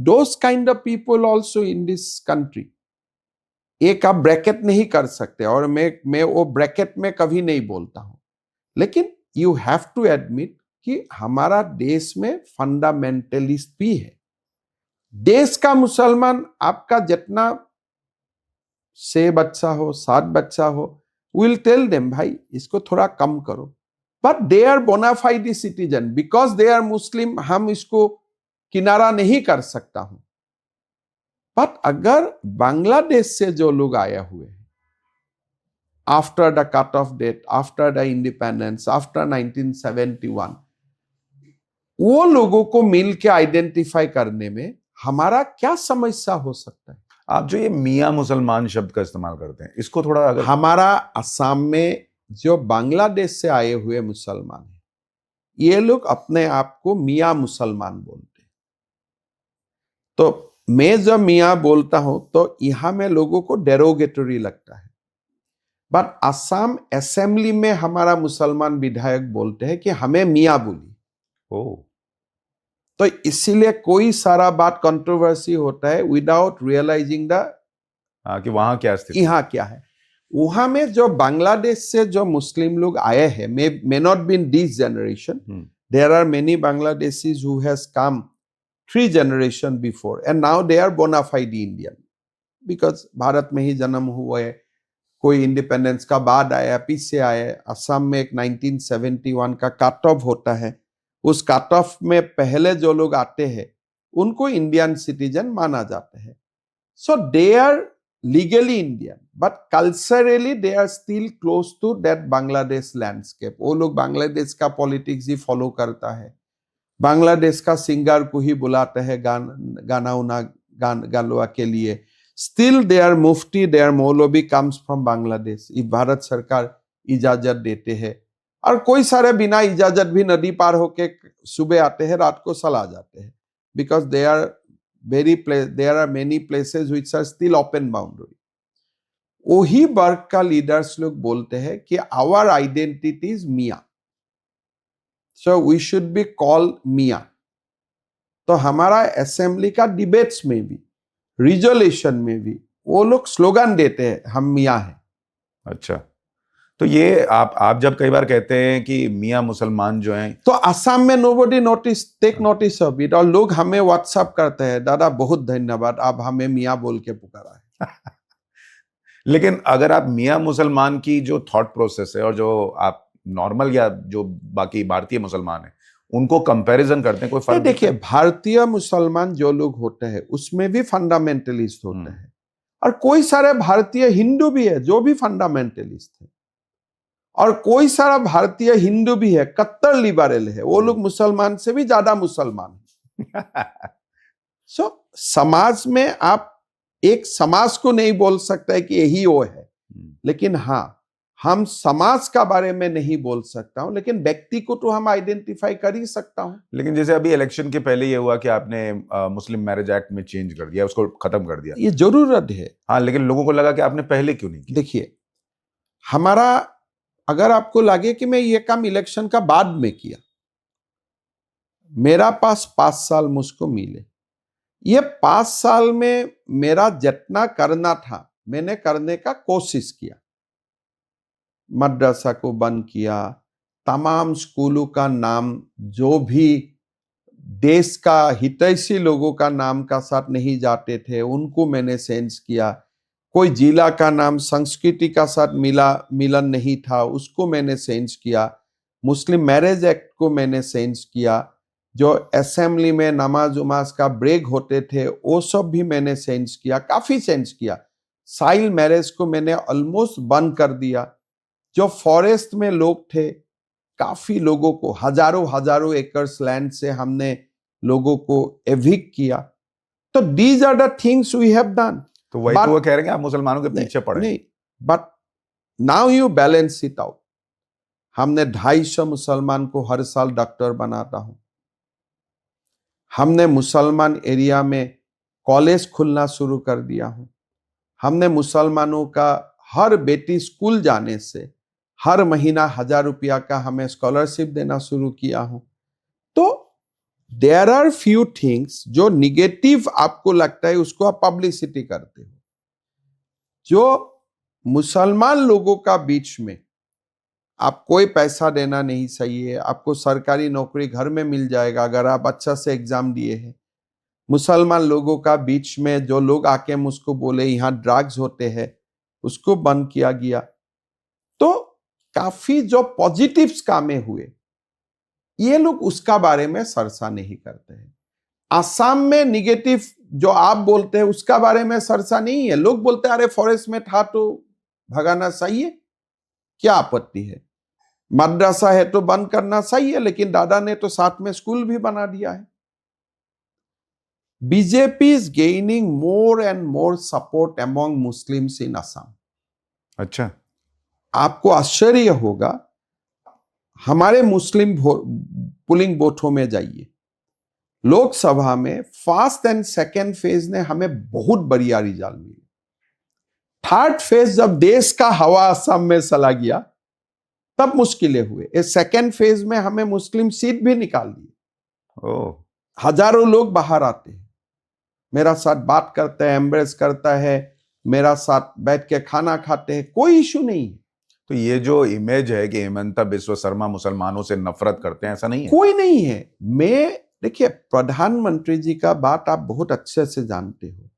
those kind of people also in this country. एक आप bracket नहीं कर सकते, और मैं वो bracket में कभी नहीं बोलता हूं, लेकिन यू हैव टू एडमिट कि हमारा देश में फंडामेंटलिस्ट भी है। देश का मुसलमान आपका जितना 6 बच्चा हो, 7 बच्चा हो, विल टेल देम भाई इसको थोड़ा कम करो, but they are bonafide citizen, because they are Muslim, हम इसको किनारा नहीं कर सकता हूं। बट अगर बांग्लादेश से जो लोग आए हुए हैं after the cut off date, after the independence, after 1971, वो लोगों को मिल के आइडेंटिफाई करने में हमारा क्या समस्या हो सकता है? आप जो ये मियां मुसलमान शब्द का इस्तेमाल करते हैं, इसको थोड़ा अगर हमारा असम में जो बांग्लादेश से आए हुए मुसलमान हैं, ये लोग अपने आप को मियां मुसलमान बोलते हैं। तो मैं जब मियां बोलता हूं तो यहां में लोगों को डेरोगेटरी लगता है, बट असम असेंबली में हमारा मुसलमान विधायक बोलते हैं कि हमें मियां बोली। तो इसीलिए कोई सारा बात कंट्रोवर्सी होता है विदाउट रियलाइजिंग द कि वहां क्या स्थिति, यहाँ क्या है। वहां में जो बांग्लादेश से जो मुस्लिम लोग आए हैं, may not be in this generation, there are many Bangladeshis who has come 3 generation before and now they are bonafide Indian, because Bharat में ही जन्म हुए, कोई इंडिपेंडेंस का बाद आया, पीछे आए। असम में एक 1971 का कट ऑफ होता है, उस कट ऑफ में पहले जो लोग आते हैं उनको इंडियन सिटीजन माना जाता है। So they are legally Indian but culturally they are still close to that Bangladesh landscape. वो लोग बांग्लादेश का पॉलिटिक्स ही फॉलो करता है, बांग्लादेश का सिंगर को ही बुलाते हैं गाना उना गालवा के लिए। स्टिल देयर मुफ्ती, देयर मौलवी कम्स फ्रॉम बांग्लादेश, ये भारत सरकार इजाजत देते हैं। और कोई सारे बिना इजाजत भी नदी पार होके सुबह आते हैं, रात को चला जाते हैं, because there are many places which are still open boundary. वही वर्ग का लीडर्स लोग बोलते हैं कि our identity is Miya, so we should be called Miya. तो हमारा असेंबली का डिबेट्स में भी, रिजोल्यूशन में भी वो लोग स्लोगन देते हैं, हम मियाँ हैं। अच्छा, तो ये आप जब कई बार कहते हैं कि मियाँ मुसलमान जो हैं, तो असम में nobody take notice of it, और लोग हमें व्हाट्सएप करते हैं, दादा बहुत धन्यवाद, आप हमें मियाँ बोल के पुकारा है। लेकिन अगर आप मियाँ मुसलमान की जो थॉट प्रोसेस है और जो आप नॉर्मल या जो बाकी भारतीय मुसलमान हैं उनको कंपैरिजन करते हैं, कोई फर्क? देखिए, भारतीय मुसलमान जो लोग होते हैं उसमें भी फंडामेंटलिस्ट होते हैं, और कोई सारे भारतीय हिंदू भी है जो भी फंडामेंटलिस्ट है, और कोई सारा भारतीय हिंदू भी है कट्टर लिबरल है, वो लोग मुसलमान से भी ज्यादा मुसलमान है। सो समाज में आप एक समाज को नहीं बोल सकता है कि यही वो है, लेकिन हाँ, हम समाज का बारे में नहीं बोल सकता हूं, लेकिन व्यक्ति को तो हम आइडेंटिफाई कर ही सकता हूं। लेकिन जैसे अभी इलेक्शन के पहले ये हुआ कि आपने मुस्लिम मैरिज एक्ट में चेंज कर दिया, उसको खत्म कर दिया, ये जरूरत है। हाँ, लेकिन लोगों को लगा कि आपने पहले क्यों नहीं किया? देखिए, हमारा, अगर आपको लगे कि मैं ये काम इलेक्शन का बाद में किया, मेरा पास 5 साल मुझको मिले, ये 5 साल में मेरा जितना करना था मैंने करने का कोशिश किया। मदरसा को बंद किया, तमाम स्कूलों का नाम जो भी देश का हितैषी लोगों का नाम का साथ नहीं जाते थे उनको मैंने चेंज किया। कोई जिला का नाम संस्कृति का साथ मिलन नहीं था उसको मैंने चेंज किया। मुस्लिम मैरिज एक्ट को मैंने चेंज किया। जो असेंबली में नमाज उमाज का ब्रेक होते थे वो सब भी मैंने चेंज किया, काफी चेंज किया। चाइल्ड मैरिज को मैंने ऑलमोस्ट बंद कर दिया। जो फॉरेस्ट में लोग थे, काफी लोगों को, हजारों एकर्स लैंड से हमने लोगों को एविक्ट किया। तो these are the things we have done. तो वही तो वो कह रहे हैं आप मुसलमानों के पीछे पड़े। नहीं, but now you balance it out. हमने 250 मुसलमान को हर साल डॉक्टर बनाता हूं। हमने मुसलमान एरिया में कॉलेज खुलना शुरू कर दिया हूं। हमने मुसलमानों का हर बेटी स्कूल जाने से हर महीना 1000 रुपया का हमें स्कॉलरशिप देना शुरू किया हूं। तो देयर आर फ्यू थिंग्स जो निगेटिव आपको लगता है उसको आप पब्लिसिटी करते हो। जो मुसलमान लोगों का बीच में आप कोई पैसा देना नहीं चाहिए, आपको सरकारी नौकरी घर में मिल जाएगा अगर आप अच्छा से एग्जाम दिए हैं। मुसलमान लोगों का बीच में जो लोग आके मुझको बोले यहाँ ड्रग्स होते हैं उसको बंद किया गया। तो काफी जो पॉजिटिव्स कामें हुए ये लोग उसका बारे में चर्चा नहीं करते हैं। आसाम में निगेटिव जो आप बोलते हैं उसका बारे में चर्चा नहीं है। लोग बोलते हैं अरे फॉरेस्ट में था तो भगाना चाहिए, क्या आपत्ति है। मदरसा है तो बंद करना चाहिए, लेकिन दादा ने तो साथ में स्कूल भी बना दिया है। BJP is gaining more and more support among Muslims in Assam. अच्छा, आपको आश्चर्य होगा, हमारे मुस्लिम पुलिंग बूथों में जाइए, लोकसभा में फर्स्ट एंड सेकेंड फेज ने हमें बहुत बढ़िया रिजल्ट मिले। थर्ड फेज जब देश का हवा असम में चला गया तब मुश्किलें हुए। इस सेकेंड फेज में हमें मुस्लिम सीट भी निकाल दी। हजारों लोग बाहर आते हैं, मेरा साथ बात करता है, एम्ब्रेस करता है, मेरा साथ बैठ के खाना खाते हैं, कोई इशू नहीं है। तो ये जो इमेज है कि हेमंता बिस्वा शर्मा मुसलमानों से नफरत करते हैं, ऐसा नहीं है। कोई नहीं है। मैं देखिए, प्रधानमंत्री जी का बात आप बहुत अच्छे से जानते हो।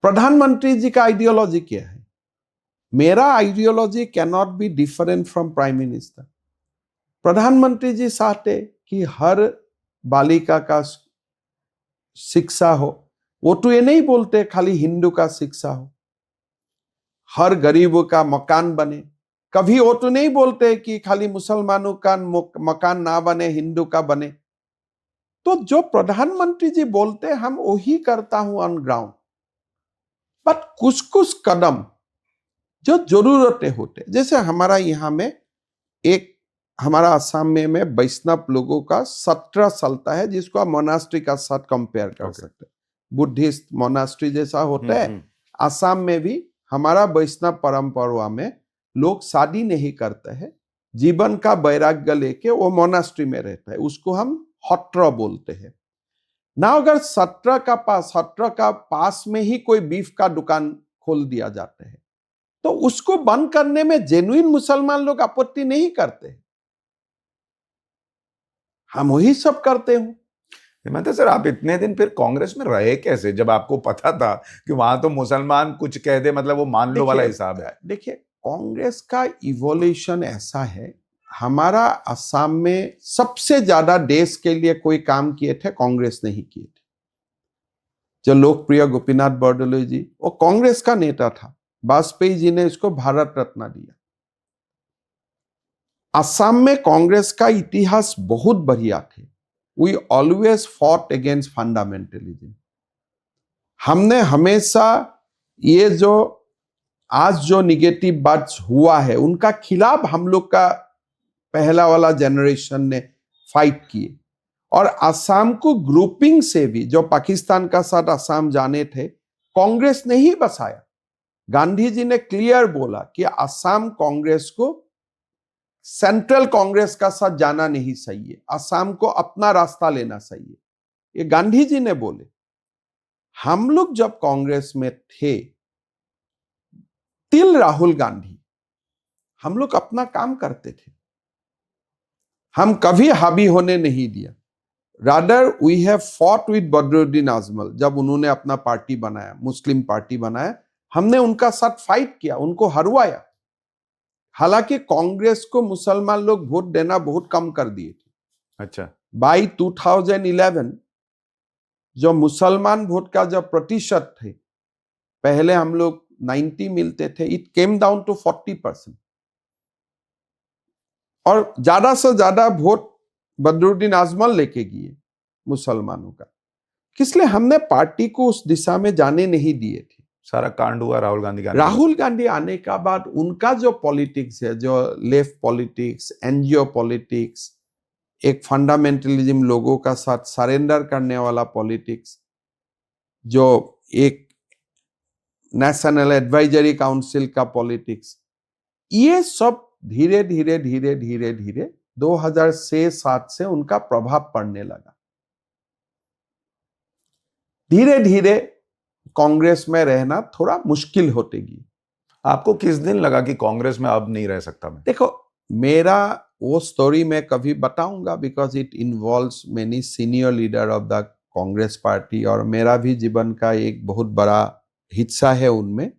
प्रधानमंत्री जी का आइडियोलॉजी क्या है? मेरा ideology can not be different from prime minister. प्रधानमंत्री जी चाहते कि हर बालिका का शिक्षा हो। वो तो ये नहीं बोलते खाली हिंदू का शिक्षा हो, हर गरीब का मकान बने। कभी वो तो नहीं बोलते कि खाली मुसलमानों का मकान ना बने, हिंदू का बने। तो जो प्रधानमंत्री जी बोलते हम वही करता हूं ऑन ग्राउंड। बट कुछ कुछ कदम जो जरूरतें होते, जैसे हमारा यहाँ में एक, हमारा असम में वैष्णव लोगों का 17 चलता है, जिसको आप मोनास्ट्री का साथ कंपेयर कर सकते हैं। बुद्धिस्ट मोनास्ट्री जैसा होता है। असम में भी हमारा वैष्णव परंपरा में लोग शादी नहीं करते हैं, जीवन का वैराग्य लेके वो मोनास्ट्री में रहता है, उसको हम हट्र बोलते हैं ना। अगर 17 का पास में ही कोई बीफ का दुकान खोल दिया जाता है तो उसको बंद करने में जेन्युइन मुसलमान लोग आपत्ति नहीं करते। हम वही सब करते हूं। हेमंत सर, आप इतने दिन फिर कांग्रेस में रहे कैसे, जब आपको पता था कि वहां तो मुसलमान कुछ कह दे मतलब वो मान लो वाला हिसाब है। देखिए, कांग्रेस का इवोल्यूशन ऐसा है, हमारा असम में सबसे ज्यादा देश के लिए कोई काम किए थे कांग्रेस नहीं किए थे। जो लोकप्रिय गोपीनाथ बरदलोई जी, वो कांग्रेस का नेता था। वाजपेयी जी ने इसको भारत रत्न दिया। असम में कांग्रेस का इतिहास बहुत बढ़िया थे। We always fought against fundamentalism. हमने हमेशा ये जो आज जो निगेटिव बात हुआ है उनका खिलाफ हम लोग का पहला वाला जनरेशन ने फाइट किए। और असम को ग्रुपिंग से भी, जो पाकिस्तान का साथ असम जाने थे, कांग्रेस ने ही बसाया। गांधी जी ने क्लियर बोला कि असम कांग्रेस को सेंट्रल कांग्रेस का साथ जाना नहीं सही है, असम को अपना रास्ता लेना सही है, ये गांधी जी ने बोले। हम लोग जब कांग्रेस में थे, तिल राहुल गांधी, हम लोग अपना काम करते थे, हम कभी हावी होने नहीं दिया। Rather we have fought with Badruddin Ajmal. जब उन्होंने अपना पार्टी बनाया, मुस्लिम पार्टी बनाया, हमने उनका साथ फाइट किया, उनको हरवाया। हालांकि कांग्रेस को मुसलमान लोग वोट देना बहुत कम कर दिए थे। अच्छा। बाई 2011 जो मुसलमान वोट का जो प्रतिशत थे, पहले हम लोग 90 मिलते थे, इट केम डाउन टू 40%। और ज्यादा से ज्यादा वोट बदरुद्दीन आजमल लेके गए मुसलमानों का। इसलिए हमने पार्टी को उस दिशा में जाने नहीं दिए थे। सारा कांड हुआ राहुल गांधी का। राहुल गांधी आने का बाद उनका जो पॉलिटिक्स है, जो लेफ्ट पॉलिटिक्स, एनजीओ पॉलिटिक्स, एक फंडामेंटलिज्म लोगों का साथ सरेंडर करने वाला पॉलिटिक्स, जो एक नेशनल एडवाइजरी काउंसिल का पॉलिटिक्स, ये सब धीरे धीरे धीरे धीरे धीरे 2006-07 से उनका प्रभाव पड़ने लगा। धीरे धीरे कांग्रेस में रहना थोड़ा मुश्किल होती गई। आपको किस दिन लगा कि कांग्रेस में अब नहीं रह सकता मैं? देखो, मेरा वो स्टोरी मैं कभी बताऊंगा, because it involves many senior leader of the Congress party, और मेरा भी जीवन का एक बहुत बड़ा हिस्सा है उनमें।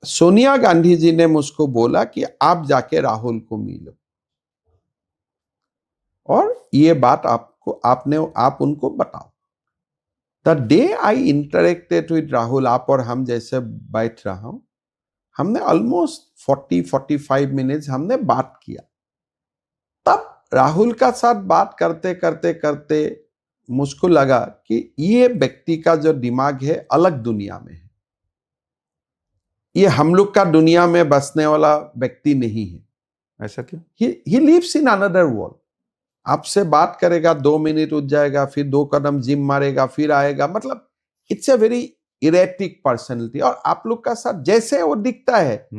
सोनिया गांधी जी ने मुझको बोला कि आप जाके राहुल को मिलो, और ये बात आप उनको बताओ। The day I interacted with Rahul, आप और हम जैसे बैठ रहा हूं, हमने ऑलमोस्ट 40-45 मिनट्स हमने बात किया। तब राहुल का साथ बात करते करते करते मुझको लगा कि ये व्यक्ति का जो दिमाग है अलग दुनिया में है, ये हम लोग का दुनिया में बसने वाला व्यक्ति नहीं है। ऐसा क्यों? He lives in another world. आपसे बात करेगा, 2 मिनट उठ जाएगा, फिर 2 कदम जिम मारेगा, फिर आएगा। मतलब it's a very erratic personality. और आप लोग का साथ जैसे वो दिखता है,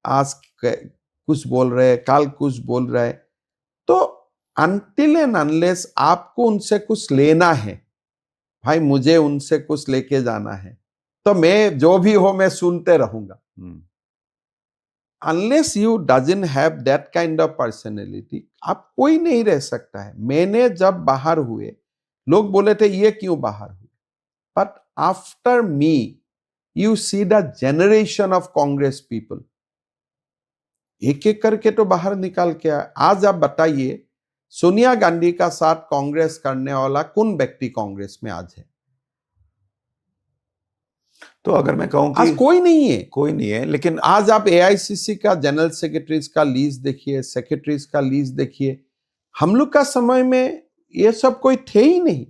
आज कुछ बोल रहे, कल कुछ बोल रहे, तो अनटिल एंड अनलेस आपको उनसे कुछ लेना है, भाई मुझे उनसे कुछ लेके जाना है, तो मैं जो भी हो मैं सुनते रहूंगा। Unless you doesn't have that kind of personality, आप कोई नहीं रह सकता है। मैंने जब बाहर हुए, लोग बोले थे ये क्यों बाहर हुए, but after me you see the generation of Congress people, एक एक करके तो बाहर निकाल के आए। आज आप बताइए, सोनिया गांधी का साथ कांग्रेस करने वाला कौन व्यक्ति कांग्रेस में आज है? तो अगर मैं कहूं आज कि कोई नहीं है। कोई नहीं है, लेकिन आज आप एआईसीसी का जनरल सेक्रेटरीज का लिस्ट देखिए, सेक्रेटरीज का लिस्ट देखिए। हम लोग का समय में ये सब कोई थे ही नहीं।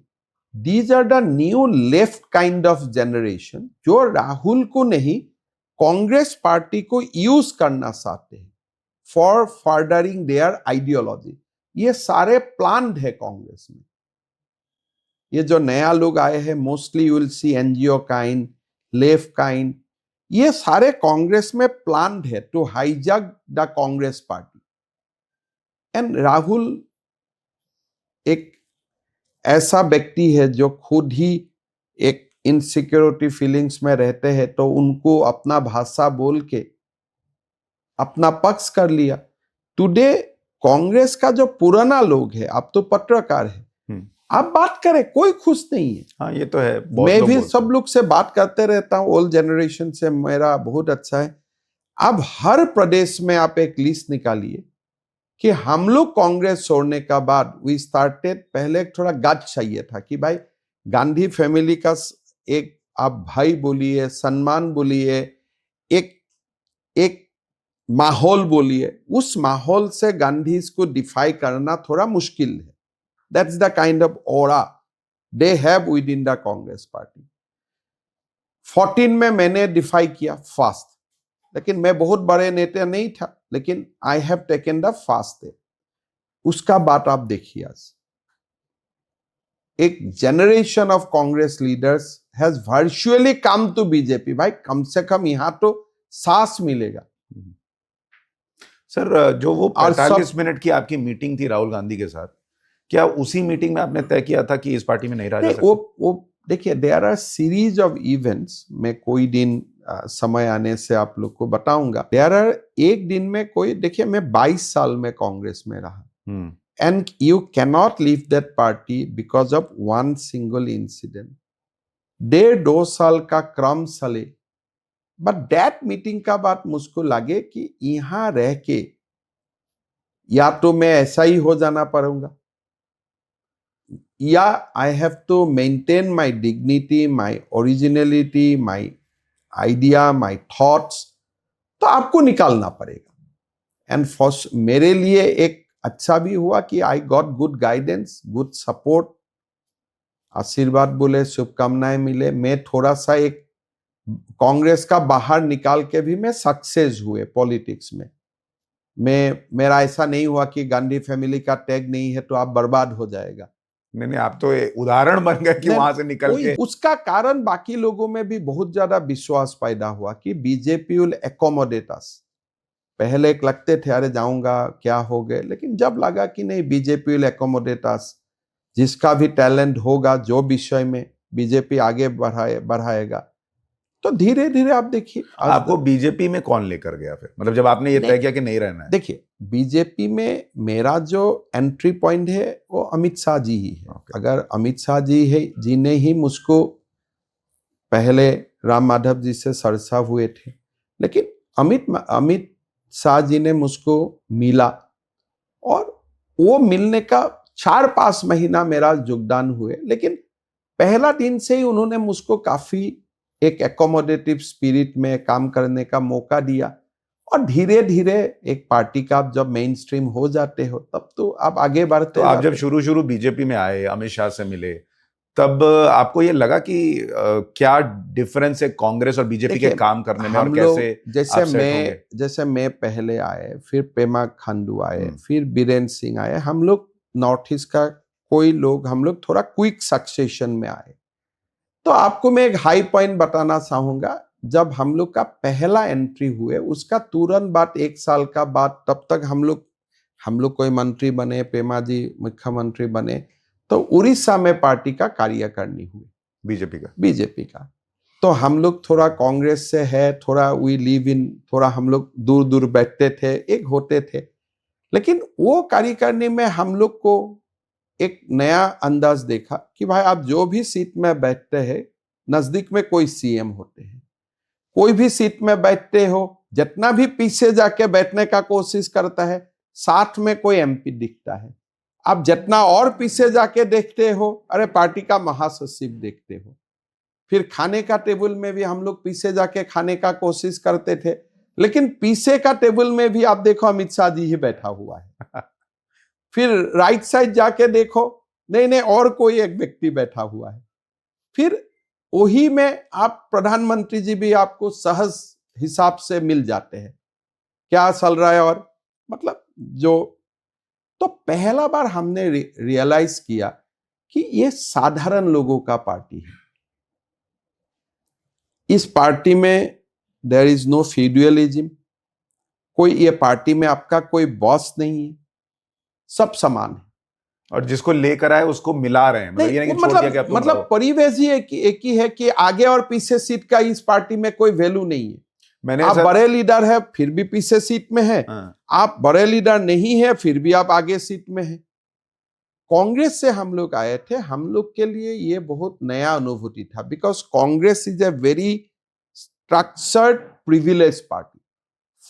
These are the new left kind of generation, जो राहुल को नहीं, कांग्रेस पार्टी को यूज करना चाहते हैं फॉर फर्दरिंग देयर आइडियोलॉजी। ये सारे प्लान्ड है कांग्रेस में। ये जो नया लोग आए हैं, mostly you will see NGO kind, left kind, ये सारे कांग्रेस में प्लान्ड है to hijack the Congress party. And Rahul एक ऐसा व्यक्ति है जो खुद ही एक इनसिक्योरिटी फीलिंग्स में रहते हैं, तो उनको अपना भाषा बोल के अपना पक्ष कर लिया। टुडे कांग्रेस का जो पुराना लोग है, आप तो पत्रकार है, आप बात करें, कोई खुश नहीं है। हाँ, ये तो है। बहुत मैं लोग भी बोलते सब लोग से बात करते रहता हूँ, ओल्ड जनरेशन से मेरा बहुत अच्छा है। अब हर प्रदेश में आप एक लिस्ट निकालिए कि हम लोग कांग्रेस छोड़ने का बाद वी स्टार्टेड, पहले थोड़ा गट चाहिए था कि भाई गांधी फैमिली का एक आप भाई बोलिए, सम्मान बोलिए, एक एक माहौल बोलिए, उस माहौल से गांधी को डिफाई करना थोड़ा मुश्किल है। That's the kind of aura they have with in the Congress party. 14 में मैंने डिफाई किया फास्ट, लेकिन मैं बहुत बड़े नेता नहीं था, लेकिन I have taken the fast. उसका बात आप देखिए, आज एक generation of Congress leaders has virtually come to BJP. भाई कम से कम यहां तो सांस मिलेगा। सर, जो वो और 45 मिनट की आपकी मीटिंग थी राहुल गांधी के साथ, क्या उसी मीटिंग में आपने तय किया था कि इस पार्टी में नहीं रहा जा सकता? वो देखिए, there are series of events. मैं कोई दिन समय आने से आप लोग को बताऊंगा। देयर आर एक दिन में कोई, देखिए मैं 22 साल में कांग्रेस में रहा, and you cannot leave that party because of one single incident. 1.5-2 साल का क्रम चले, बट दैट मीटिंग का बात मुझको लगे कि यहां रह के या तो मैं ऐसा ही हो जाना पड़ूंगा, या I have to maintain my dignity, my originality, my idea, my thoughts, तो आपको निकालना पड़ेगा। एंड फर्स्ट मेरे लिए एक अच्छा भी हुआ कि I got good guidance, good support, आशीर्वाद बोले, शुभकामनाएं मिले। मैं थोड़ा सा एक कांग्रेस का बाहर निकाल के भी मैं सक्सेस हुए पॉलिटिक्स में। मेरा ऐसा नहीं हुआ कि गांधी फैमिली का टैग नहीं है तो आप बर्बाद हो जाएगा। नहीं, आप तो उदाहरण बन गए कि वहां से निकल के। उसका कारण बाकी लोगों में भी बहुत ज्यादा विश्वास पैदा हुआ कि बीजेपी विल एकोमोडेट अस। पहले एक लगते थे अरे जाऊंगा क्या हो गए, लेकिन जब लगा कि नहीं, बीजेपी विल एकोमोडेट अस, जिसका भी टैलेंट होगा जो विषय में बीजेपी आगे बढ़ाएगा, तो धीरे धीरे आप देखिए। आपको बीजेपी में कौन लेकर गया फिर, मतलब जब आपने ये तय किया कि नहीं रहना है? देखिए, बीजेपी में मेरा जो एंट्री पॉइंट है वो अमित शाह जी ही है। अगर अमित शाह जी ने ही मुझको, पहले राम माधव जी से सरसा हुए थे, लेकिन अमित शाह जी ने मुझको मिला, और वो मिलने का 4-5 महीना मेरा योगदान हुए, लेकिन पहला दिन से ही उन्होंने मुझको काफी एक एकोमोडेटिव स्पिरिट में काम करने का मौका दिया। और धीरे धीरे एक पार्टी का आप जब मेन स्ट्रीम हो जाते हो, तब तो आप आगे बढ़ते। तो आप जब शुरू बीजेपी में आए, अमित शाह से मिले, तब आपको ये लगा कि क्या डिफरेंस है कांग्रेस और बीजेपी के काम करने में, और कैसे जैसे मैं पहले आए, फिर पेमा खांडू आए, फिर बीरेन सिंह आए, हम लोग नॉर्थ ईस्ट का कोई लोग, हम लोग थोड़ा क्विक सक्सेशन में आए। तो आपको मैं एक हाई पॉइंट बताना चाहूंगा, जब हम लोग का पहला एंट्री हुए, उसका तुरंत बाद 1 साल का बाद, तब तक हम लोग कोई मंत्री बने, पेमा जी मुख्यमंत्री बने, तो उड़ीसा में पार्टी का कार्यकारिणी हुई। बीजेपी का। तो हम लोग थोड़ा कांग्रेस से है, थोड़ा वी लिव इन, थोड़ा हम लोग दूर दूर बैठते थे, एक होते थे, लेकिन वो कार्यकारिणी में हम लोग को एक नया अंदाज देखा कि भाई आप जो भी सीट में बैठते हैं, नजदीक में कोई सीएम होते हैं। कोई भी सीट में बैठते हो, जितना भी पीछे जाके बैठने का कोशिश करता है, साथ में कोई एमपी दिखता है। आप जितना और पीछे जाके देखते हो, अरे पार्टी का महासचिव देखते हो। फिर खाने का टेबल में भी हम लोग पीछे जाके खाने का कोशिश करते थे, लेकिन पीछे का टेबल में भी आप देखो अमित शाह जी ही बैठा हुआ है। फिर राइट साइड जाके देखो, नहीं नहीं और कोई एक व्यक्ति बैठा हुआ है। फिर वही में आप प्रधानमंत्री जी भी आपको सहज हिसाब से मिल जाते हैं, क्या चल रहा है और मतलब जो। तो पहला बार हमने रियलाइज किया कि ये साधारण लोगों का पार्टी है। इस पार्टी में देयर इज नो फ्यूडलिज्म, कोई ये पार्टी में आपका कोई बॉस नहीं है, सब समान है। और जिसको लेकर आए उसको मिला रहे हैं, मतलब ये नहीं कि छोड़ दिया कि अब तुम मतलब रहो। परिवेश ही एक ही है कि आगे और पीछे सीट का इस पार्टी में कोई वैल्यू नहीं है। आप बड़े लीडर है फिर भी पीछे सीट में है, आप बड़े लीडर नहीं है फिर भी आप आगे सीट में है। कांग्रेस से हम लोग आए थे, हम लोग के लिए ये बहुत नया अनुभूति था, because Congress is a very structured privilege party.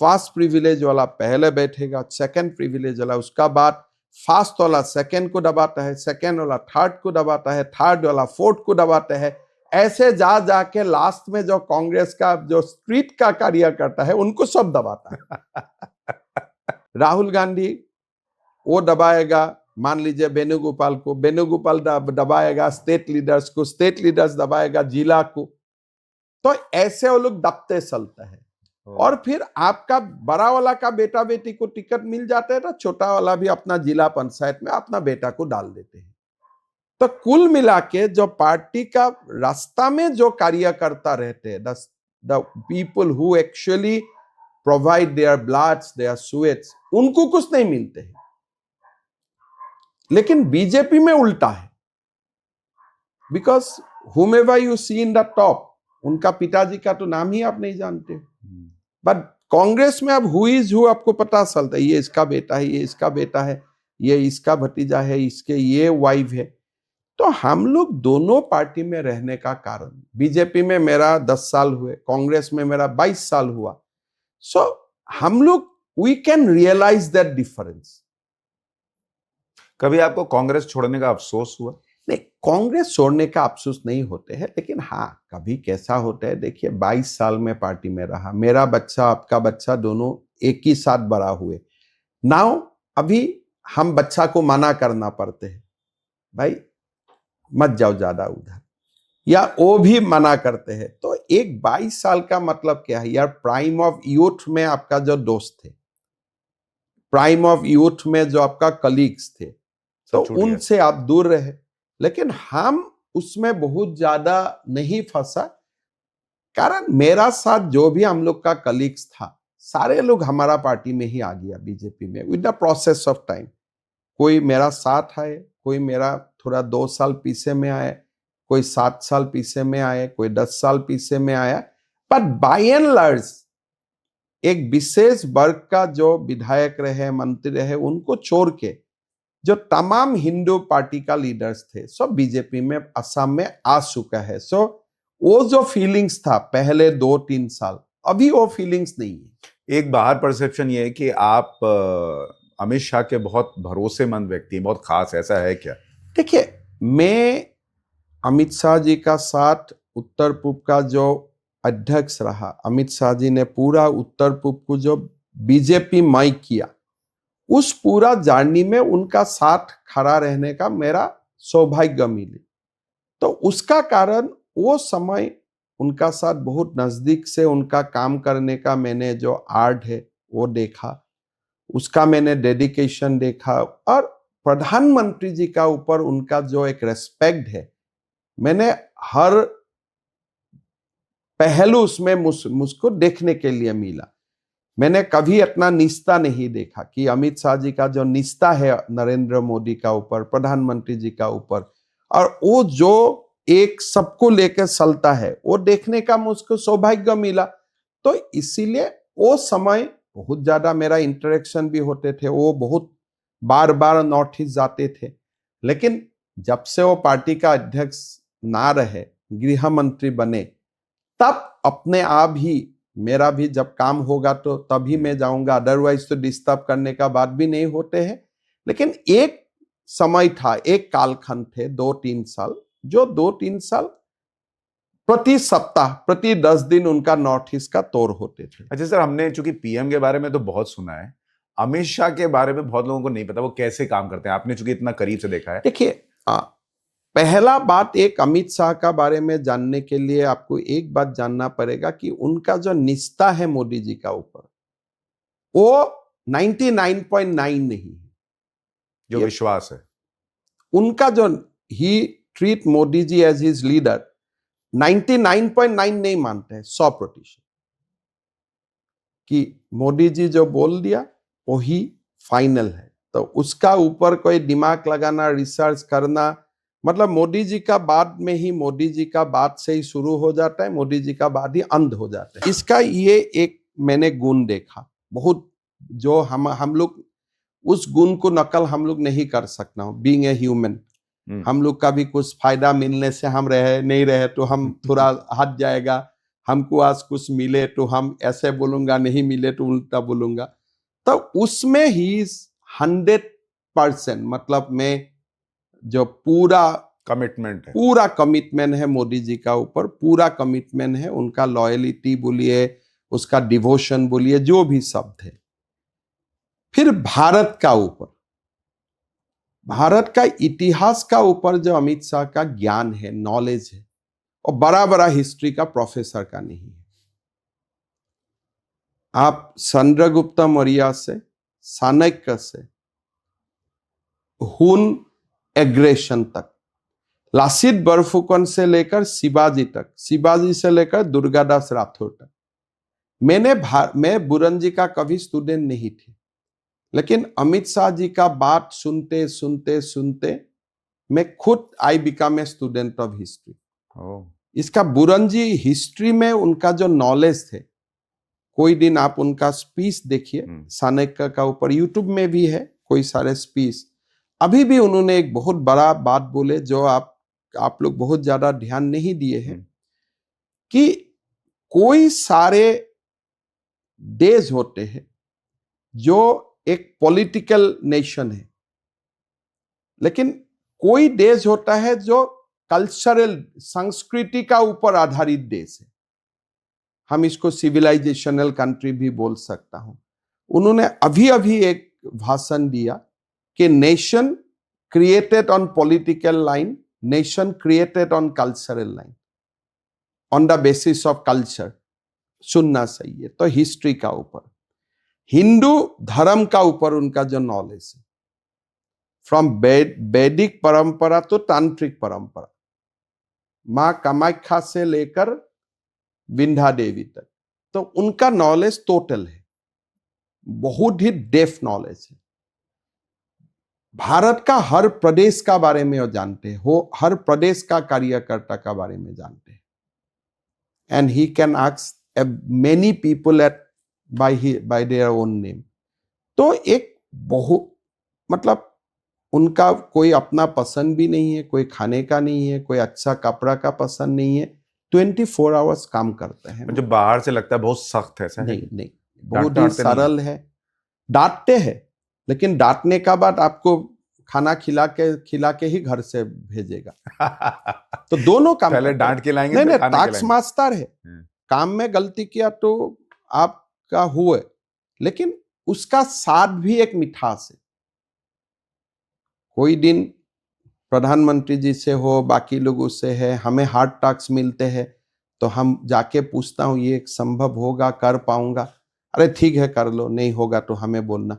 First privilege वाला पहले बैठेगा, सेकंड प्रिविलेज वाला उसका बाद, फर्स्ट वाला सेकंड को दबाता है, सेकंड वाला थर्ड को दबाता है, थर्ड वाला फोर्थ को दबाता है। ऐसे जा जाके लास्ट में जो कांग्रेस का जो स्ट्रीट का कार्यकर्ता है उनको सब दबाता है। राहुल गांधी वो दबाएगा, मान लीजिए वेणुगोपाल को, वेणुगोपाल दबाएगा स्टेट लीडर्स को, स्टेट लीडर्स दबाएगा जिला को। तो ऐसे वो लोग दबते चलते हैं। और फिर आपका बड़ा वाला का बेटा बेटी को टिकट मिल जाता है, तो छोटा वाला भी अपना जिला पंचायत में अपना बेटा को डाल देते हैं। तो कुल मिला के जो पार्टी का रास्ता में जो कार्यकर्ता रहते हैं, the people who actually provide their bloods, their sweats, उनको कुछ नहीं मिलते हैं। लेकिन बीजेपी में उल्टा है, because whomever you see in the top, उनका पिताजी का तो नाम ही आप नहीं जानते। बट कांग्रेस में अब हु इज हु आपको पता चलता है, ये इसका बेटा है, ये इसका बेटा है, ये इसका भतीजा है, इसके ये वाइफ है। तो हम लोग दोनों पार्टी में रहने का कारण, बीजेपी में मेरा 10 साल हुए, कांग्रेस में मेरा 22 साल हुआ। सो हम लोग we can realise that difference. कभी आपको कांग्रेस छोड़ने का अफसोस हुआ? नहीं, कांग्रेस छोड़ने का अफसोस नहीं होते हैं, लेकिन हाँ कभी कैसा होता है, देखिए 22 साल में पार्टी में रहा, मेरा बच्चा आपका बच्चा दोनों एक ही साथ बड़ा हुए। नाउ अभी हम बच्चा को मना करना पड़ते हैं, भाई मत जाओ ज्यादा उधर, या वो भी मना करते हैं। तो एक 22 साल का मतलब क्या है यार, प्राइम ऑफ यूथ में आपका जो दोस्त थे, प्राइम ऑफ यूथ में जो आपका कलीग्स थे, तो उनसे आप दूर रहे। लेकिन हम उसमें बहुत ज्यादा नहीं फंसा, कारण मेरा साथ जो भी हम लोग का कलीग्स था, सारे लोग हमारा पार्टी में ही आ गया बीजेपी में with the process of time. कोई मेरा साथ आए, कोई मेरा थोड़ा 2 साल पीछे में आए, कोई 7 साल पीछे में आए, कोई 10 साल पीछे में आया। पर बाय एंड लार्ज एक विशेष वर्ग का जो विधायक रहे, मंत्री रहे, उनको छोड़ के जो तमाम हिंदू पार्टी का लीडर्स थे सब बीजेपी में, असम में आ चुका है। सो वो जो फीलिंग्स था पहले 2-3 साल, अभी वो फीलिंग्स नहीं है। एक बाहर परसेप्शन ये है कि आप अमित शाह के बहुत भरोसेमंद व्यक्ति, बहुत खास, ऐसा है क्या? देखिए, मैं अमित शाह जी का साथ उत्तर पूर्व का जो अध्यक्ष रहा, अमित शाह जी ने पूरा उत्तर पूर्व को जो बीजेपी मय किया, उस पूरा जर्नी में उनका साथ खड़ा रहने का मेरा सौभाग्य मिली। तो उसका कारण वो समय उनका साथ बहुत नजदीक से उनका काम करने का मैंने जो आर्ट है वो देखा, उसका मैंने डेडिकेशन देखा, और प्रधानमंत्री जी का ऊपर उनका जो एक रेस्पेक्ट है, मैंने हर पहलू उसमें मुझको देखने के लिए मिला। मैंने कभी इतना निष्ठा नहीं देखा कि अमित शाह जी का जो निष्ठा है नरेंद्र मोदी का ऊपर, प्रधानमंत्री जी का ऊपर, और वो जो एक सबको लेकर चलता है, वो देखने का मुझको सौभाग्य मिला। तो इसीलिए वो समय बहुत ज्यादा मेरा इंटरेक्शन भी होते थे, वो बहुत बार बार नॉर्थ ईस्ट जाते थे। लेकिन जब से वो पार्टी का अध्यक्ष ना रहे, गृह मंत्री बने, तब अपने आप ही मेरा भी जब काम होगा तो तभी मैं जाऊंगा, अदरवाइज तो डिस्टर्ब करने का बात भी नहीं होते हैं। लेकिन एक समय था, एक कालखंड थे 2-3 साल, जो 2-3 साल प्रति सप्ताह, प्रति 10 दिन उनका नॉर्थ ईस्ट का तौर होते थे। अच्छा सर, हमने चूंकि पीएम के बारे में तो बहुत सुना है, अमित शाह के बारे में बहुत लोगों को नहीं पता वो कैसे काम करते हैं। आपने चूंकि इतना करीब से देखा है। देखिए, पहला बात, एक अमित शाह का बारे में जानने के लिए आपको एक बात जानना पड़ेगा कि उनका जो निष्ठा है मोदी जी का ऊपर, वो 99.9 नहीं है। जो विश्वास है उनका जो ही treat Modi ji as his leader, 99.9 नहीं मानते हैं, 100% कि मोदी जी जो बोल दिया वही फाइनल है। तो उसका ऊपर कोई दिमाग लगाना, रिसर्च करना, मतलब मोदी जी का बाद में ही, मोदी जी का बाद से ही शुरू हो जाता है, मोदी जी का बाद ही अंत हो जाता है। इसका ये एक मैंने गुण देखा बहुत, जो हम लोग उस गुण को नकल हम लोग नहीं कर सकना, बीइंग ए ह्यूमन। हम लोग का भी कुछ फायदा मिलने से हम रहे, नहीं रहे तो हम थोड़ा हट जाएगा, हमको आज कुछ मिले तो हम ऐसे बोलूंगा, नहीं मिले तो उल्टा बोलूंगा। तो उसमें ही 100%, मतलब मैं जो पूरा कमिटमेंट है मोदी जी का ऊपर, पूरा कमिटमेंट है उनका, लॉयलिटी बोलिए, उसका डिवोशन बोलिए, जो भी शब्द है। फिर भारत का ऊपर, भारत का इतिहास का ऊपर जो अमित शाह का ज्ञान है, नॉलेज है, और बड़ा बड़ा हिस्ट्री का प्रोफेसर का नहीं है। आप चंद्रगुप्त मौर्य से, चाणक्य से, हुन एग्रेशन तक, लासित बरफुकन से लेकर शिवाजी तक, शिवाजी से लेकर दुर्गादास राठौर तक, मैं बुरंजी का कभी स्टूडेंट नहीं थी, लेकिन अमित शाह जी का बात सुनते सुनते सुनते मैं खुद I become a student of history. इसका बुरंजी हिस्ट्री में उनका जो नॉलेज थे, कोई दिन आप उनका स्पीच देखिए चाणक्य का ऊपर, यूट्यूब में भी है कोई सारे स्पीच। अभी भी उन्होंने एक बहुत बड़ा बात बोले जो आप लोग बहुत ज्यादा ध्यान नहीं दिए हैं, कि कोई सारे देश होते हैं जो एक पॉलिटिकल नेशन है, लेकिन कोई देश होता है जो कल्चरल, संस्कृति का ऊपर आधारित देश है। हम इसको सिविलाइजेशनल कंट्री भी बोल सकता हूं। उन्होंने अभी अभी एक भाषण दिया कि nation created on political line, nation created on cultural line, on the basis of culture. सुनना चाहिए। तो हिस्ट्री का ऊपर, हिंदू धर्म का ऊपर उनका जो नॉलेज है, फ्रॉम वैदिक परंपरा तो तांत्रिक परंपरा, मां कामाख्या से लेकर विंध्या देवी तक, तो उनका नॉलेज टोटल है, बहुत ही डेफ नॉलेज है। भारत का हर प्रदेश का बारे में वो जानते हैं, वो हर प्रदेश का कार्यकर्ता का बारे में जानते हैं। And he can ask many people at bye their own name. तो एक बहुत, मतलब उनका कोई अपना पसंद भी नहीं है, कोई खाने का नहीं है, कोई अच्छा कपड़ा का पसंद नहीं है, 24 आवर्स काम करते हैं। जो बाहर से लगता है बहुत सख्त है, नहीं, बहुत ही सरल है। डांटते हैं, लेकिन डांटने का बाद आपको खाना खिला के ही घर से भेजेगा। तो दोनों काम, पहले डांट के लाएंगे, नहीं, टैक्स मास्टर है, काम में गलती किया तो आपका हुए, लेकिन उसका स्वाद भी एक मिठास है। कोई दिन प्रधानमंत्री जी से हो, बाकी लोगों से है, हमें हार्ड टैक्स मिलते हैं, तो हम जाके पूछता हूं ये संभव होगा, कर पाऊंगा? अरे ठीक है कर लो, नहीं होगा तो हमें बोलना,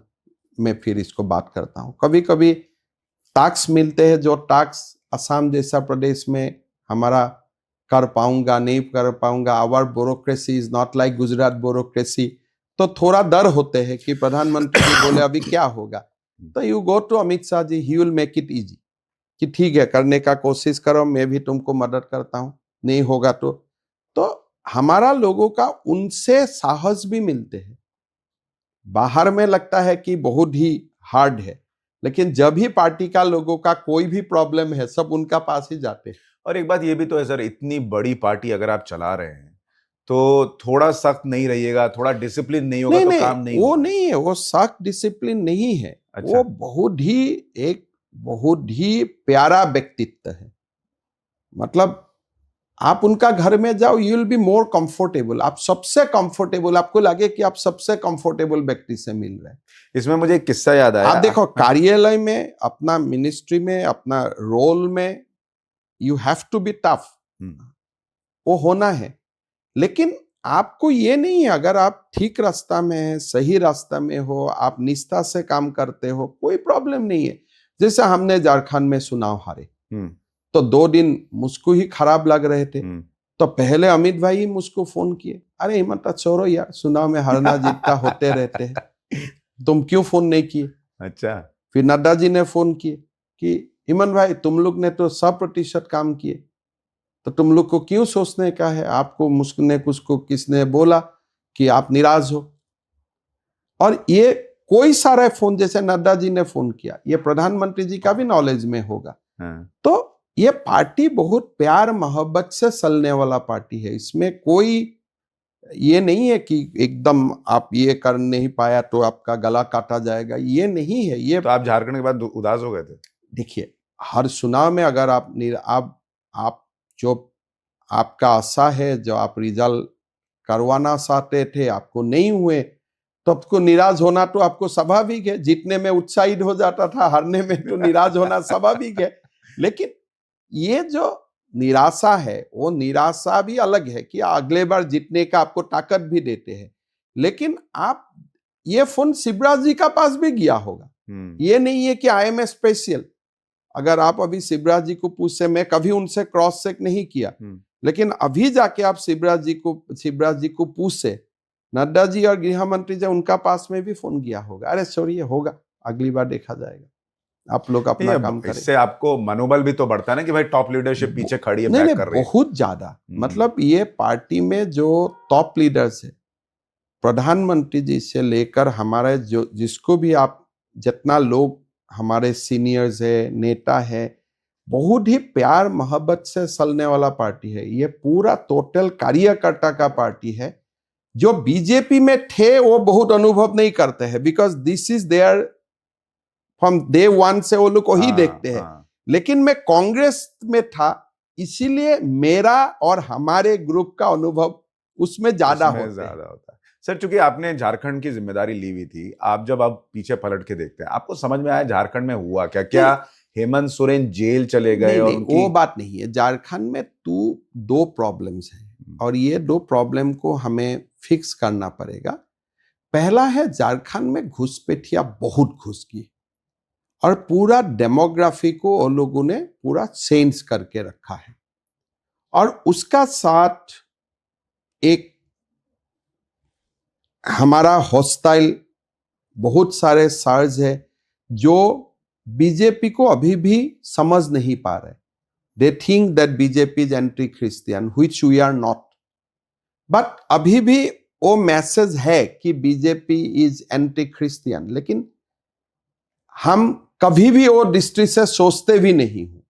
मैं फिर इसको बात करता हूं। कभी कभी टैक्स मिलते हैं, जो टैक्स असम जैसा प्रदेश में हमारा कर पाऊंगा, नहीं कर पाऊंगा, our bureaucracy is not like Gujarat bureaucracy. तो थोड़ा डर होते हैं कि प्रधानमंत्री जी बोले अभी क्या होगा, तो you go to Amit Shah ji, he will make it easy. कि ठीक है करने का कोशिश करो, मैं भी तुमको मदद करता हूं, नहीं होगा तो हमारा लोगों का उनसे साहस भी मिलते हैं। बाहर में लगता है कि बहुत ही हार्ड है, लेकिन जब भी पार्टी का लोगों का कोई भी प्रॉब्लम है सब उनका पास ही जाते हैं। और एक बात ये भी तो है सर, इतनी बड़ी पार्टी अगर आप चला रहे हैं तो थोड़ा सख्त नहीं रहिएगा, थोड़ा डिसिप्लिन नहीं होगा नहीं तो नहीं, काम नहीं वो होगा। नहीं है, वो सख्त डिसिप्लिन नहीं है। अच्छा। वो बहुत ही प्यारा व्यक्तित्व है। मतलब आप उनका घर में जाओ, you will be more comfortable. आप सबसे कंफर्टेबल, आपको लगे कि आप सबसे कंफर्टेबल व्यक्ति से मिल रहे हैं। इसमें मुझे एक किस्सा याद आया। आप देखो कार्यालय में, अपना मिनिस्ट्री में, अपना रोल में you have to be tough, वो होना है। लेकिन आपको ये नहीं है, अगर आप ठीक रास्ता में है, सही रास्ता में हो, आप निष्ठा से काम करते हो, कोई प्रॉब्लम नहीं है। जैसे हमने झारखंड में चुनाव हारे तो 2 दिन मुझको ही खराब लग रहे थे, तो पहले अमित भाई ही मुझको फोन किए, अरे हिम्मत छोड़ो यार, चुनाव में हारना जीतना होते रहते हैं, तुम क्यों फोन नहीं किए। अच्छा। फिर नड्डा जी ने फोन किए कि हिमन भाई तुम लोग ने तो 100% काम किए, तो तुम लोग को क्यों सोचने का है, आपको मुझने कुछ किसने बोला कि आप निराश हो। और ये कोई सारे फोन, जैसे नड्डा जी ने फोन किया, ये प्रधानमंत्री जी का भी नॉलेज में होगा। तो ये पार्टी बहुत प्यार मोहब्बत से चलने वाला पार्टी है। इसमें कोई ये नहीं है कि एकदम आप ये कर नहीं पाया तो आपका गला काटा जाएगा, ये नहीं है। ये तो आप झारखंड के बाद उदास हो गए थे? देखिए, हर चुनाव में अगर आप जो आपका आशा है, जो आप रिजल्ट करवाना चाहते थे, आपको नहीं हुए, तो आपको निराश होना तो आपको स्वाभाविक है। जीतने में उत्साहित हो जाता था, हारने में तो निराश होना स्वाभाविक है। लेकिन ये जो निराशा है, वो निराशा भी अलग है कि अगले बार जीतने का आपको ताकत भी देते हैं। लेकिन आप, ये फोन शिवराज जी का पास भी गया होगा, ये नहीं है कि आई एम ए स्पेशल। अगर आप अभी शिवराज जी को पूछे, मैं कभी उनसे क्रॉस चेक नहीं किया, लेकिन अभी जाके आप शिवराज जी को पूछे, नड्डा जी और गृह मंत्री जी, उनका पास में भी फोन गया होगा, अरे छोड़िए होगा, अगली बार देखा जाएगा, आप लोग अपना काम करें। इससे आपको मनोबल भी तो बढ़ता है ना कि भाई टॉप लीडरशिप पीछे खड़ी है, बैक कर रही है। बहुत ज्यादा, मतलब ये पार्टी में जो टॉप लीडर्स है, प्रधानमंत्री जी से लेकर हमारे जो जिसको भी आप, जितना लोग हमारे सीनियर्स है, नेता है, बहुत ही प्यार मोहब्बत से चलने वाला पार्टी है। ये पूरा टोटल कार्यकर्ता का पार्टी है। जो बीजेपी में थे वो बहुत अनुभव नहीं करते हैं, because this is there from day one से वो लोग वही देखते हैं। लेकिन मैं कांग्रेस में था, इसीलिए मेरा और हमारे ग्रुप का अनुभव उसमें ज्यादा होता है। सर, चूंकि आपने झारखंड की जिम्मेदारी ली हुई थी, आप जब अब पीछे पलट के देखते हैं, आपको समझ में आया झारखंड में हुआ क्या? क्या हेमंत सोरेन जेल चले गए? नहीं, वो बात नहीं है। झारखंड में 2 प्रॉब्लम्स हैं और ये 2 प्रॉब्लम को हमें फिक्स करना पड़ेगा। पहला है, झारखंड में घुसपैठिया बहुत घुस गई और पूरा डेमोग्राफी को वो लोगों ने पूरा चेंज करके रखा है। और उसका साथ एक हमारा हॉस्टाइल बहुत सारे सर्ज है जो बीजेपी को अभी भी समझ नहीं पा रहे। They think that BJP is anti Christian, which we are not. But अभी भी वो मैसेज है कि बीजेपी इज एंटी क्रिश्चियन, लेकिन हम कभी भी वो दृष्टि से सोचते भी नहीं हूं।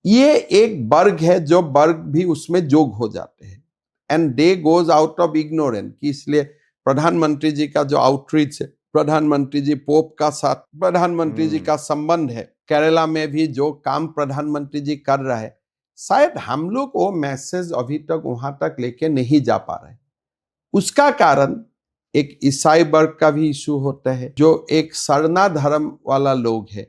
ये एक वर्ग है जो वर्ग भी उसमें जोग हो जाते हैं, and they goes out of ignorance. इसलिए प्रधानमंत्री जी का जो आउटरीच है, प्रधानमंत्री जी पोप का साथ प्रधानमंत्री जी का संबंध है, केरला में भी जो काम प्रधानमंत्री जी कर रहा है, शायद हम लोग वो मैसेज अभी तक वहां तक लेके नहीं जा पा रहे। उसका कारण एक ईसाई वर्ग का भी इशू होता है, जो एक सरना धर्म वाला लोग है,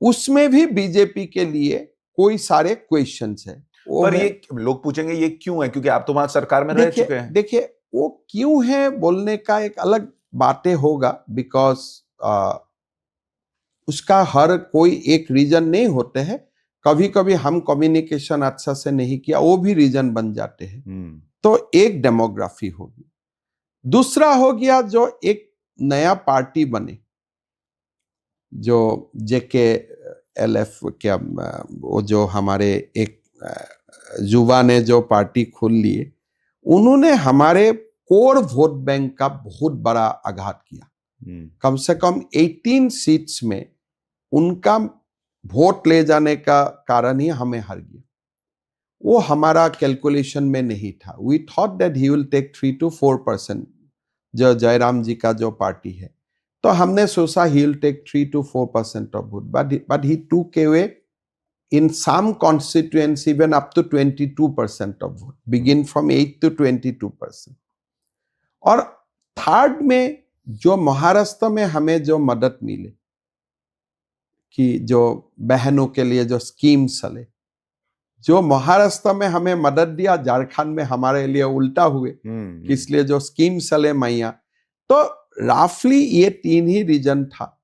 उसमें भी बीजेपी के लिए कोई सारे क्वेश्चंस है। पर ये लोग पूछेंगे ये क्यों है, क्योंकि आप तो वहां सरकार में रह चुके हैं। देखिए, वो क्यों है बोलने का एक अलग बातें होगा, बिकॉज उसका हर कोई एक रीजन नहीं होते हैं। कभी कभी हम कम्युनिकेशन अच्छा से नहीं किया, वो भी रीजन बन जाते हैं। तो एक डेमोग्राफी होगी। दूसरा हो गया, जो एक नया पार्टी बने, जो जेके LF क्या वो जो हमारे एक युवा ने जो पार्टी खोल लिए, उन्होंने हमारे कोर वोट बैंक का बहुत बड़ा आघात किया। कम से कम 18 सीट्स में उनका वोट ले जाने का कारण ही हमें हार गया। वो हमारा कैलकुलेशन में नहीं था। We thought that he will take 3 to 4%, जो जयराम जी का जो पार्टी है, तो हमने सोचा he will take 3 to 4% of vote, but he took away in some constituency even up to 22% of vote, begin from 8 to 22%. और थर्ड में जो महाराष्ट्र में हमें जो मदद मिले कि जो बहनों के लिए जो स्कीम चले, जो महाराष्ट्र में हमें मदद दिया, झारखंड में हमारे लिए उल्टा हुए, इसलिए जो स्कीम चले मैया, तो राफली ये 3 ही रीजन था।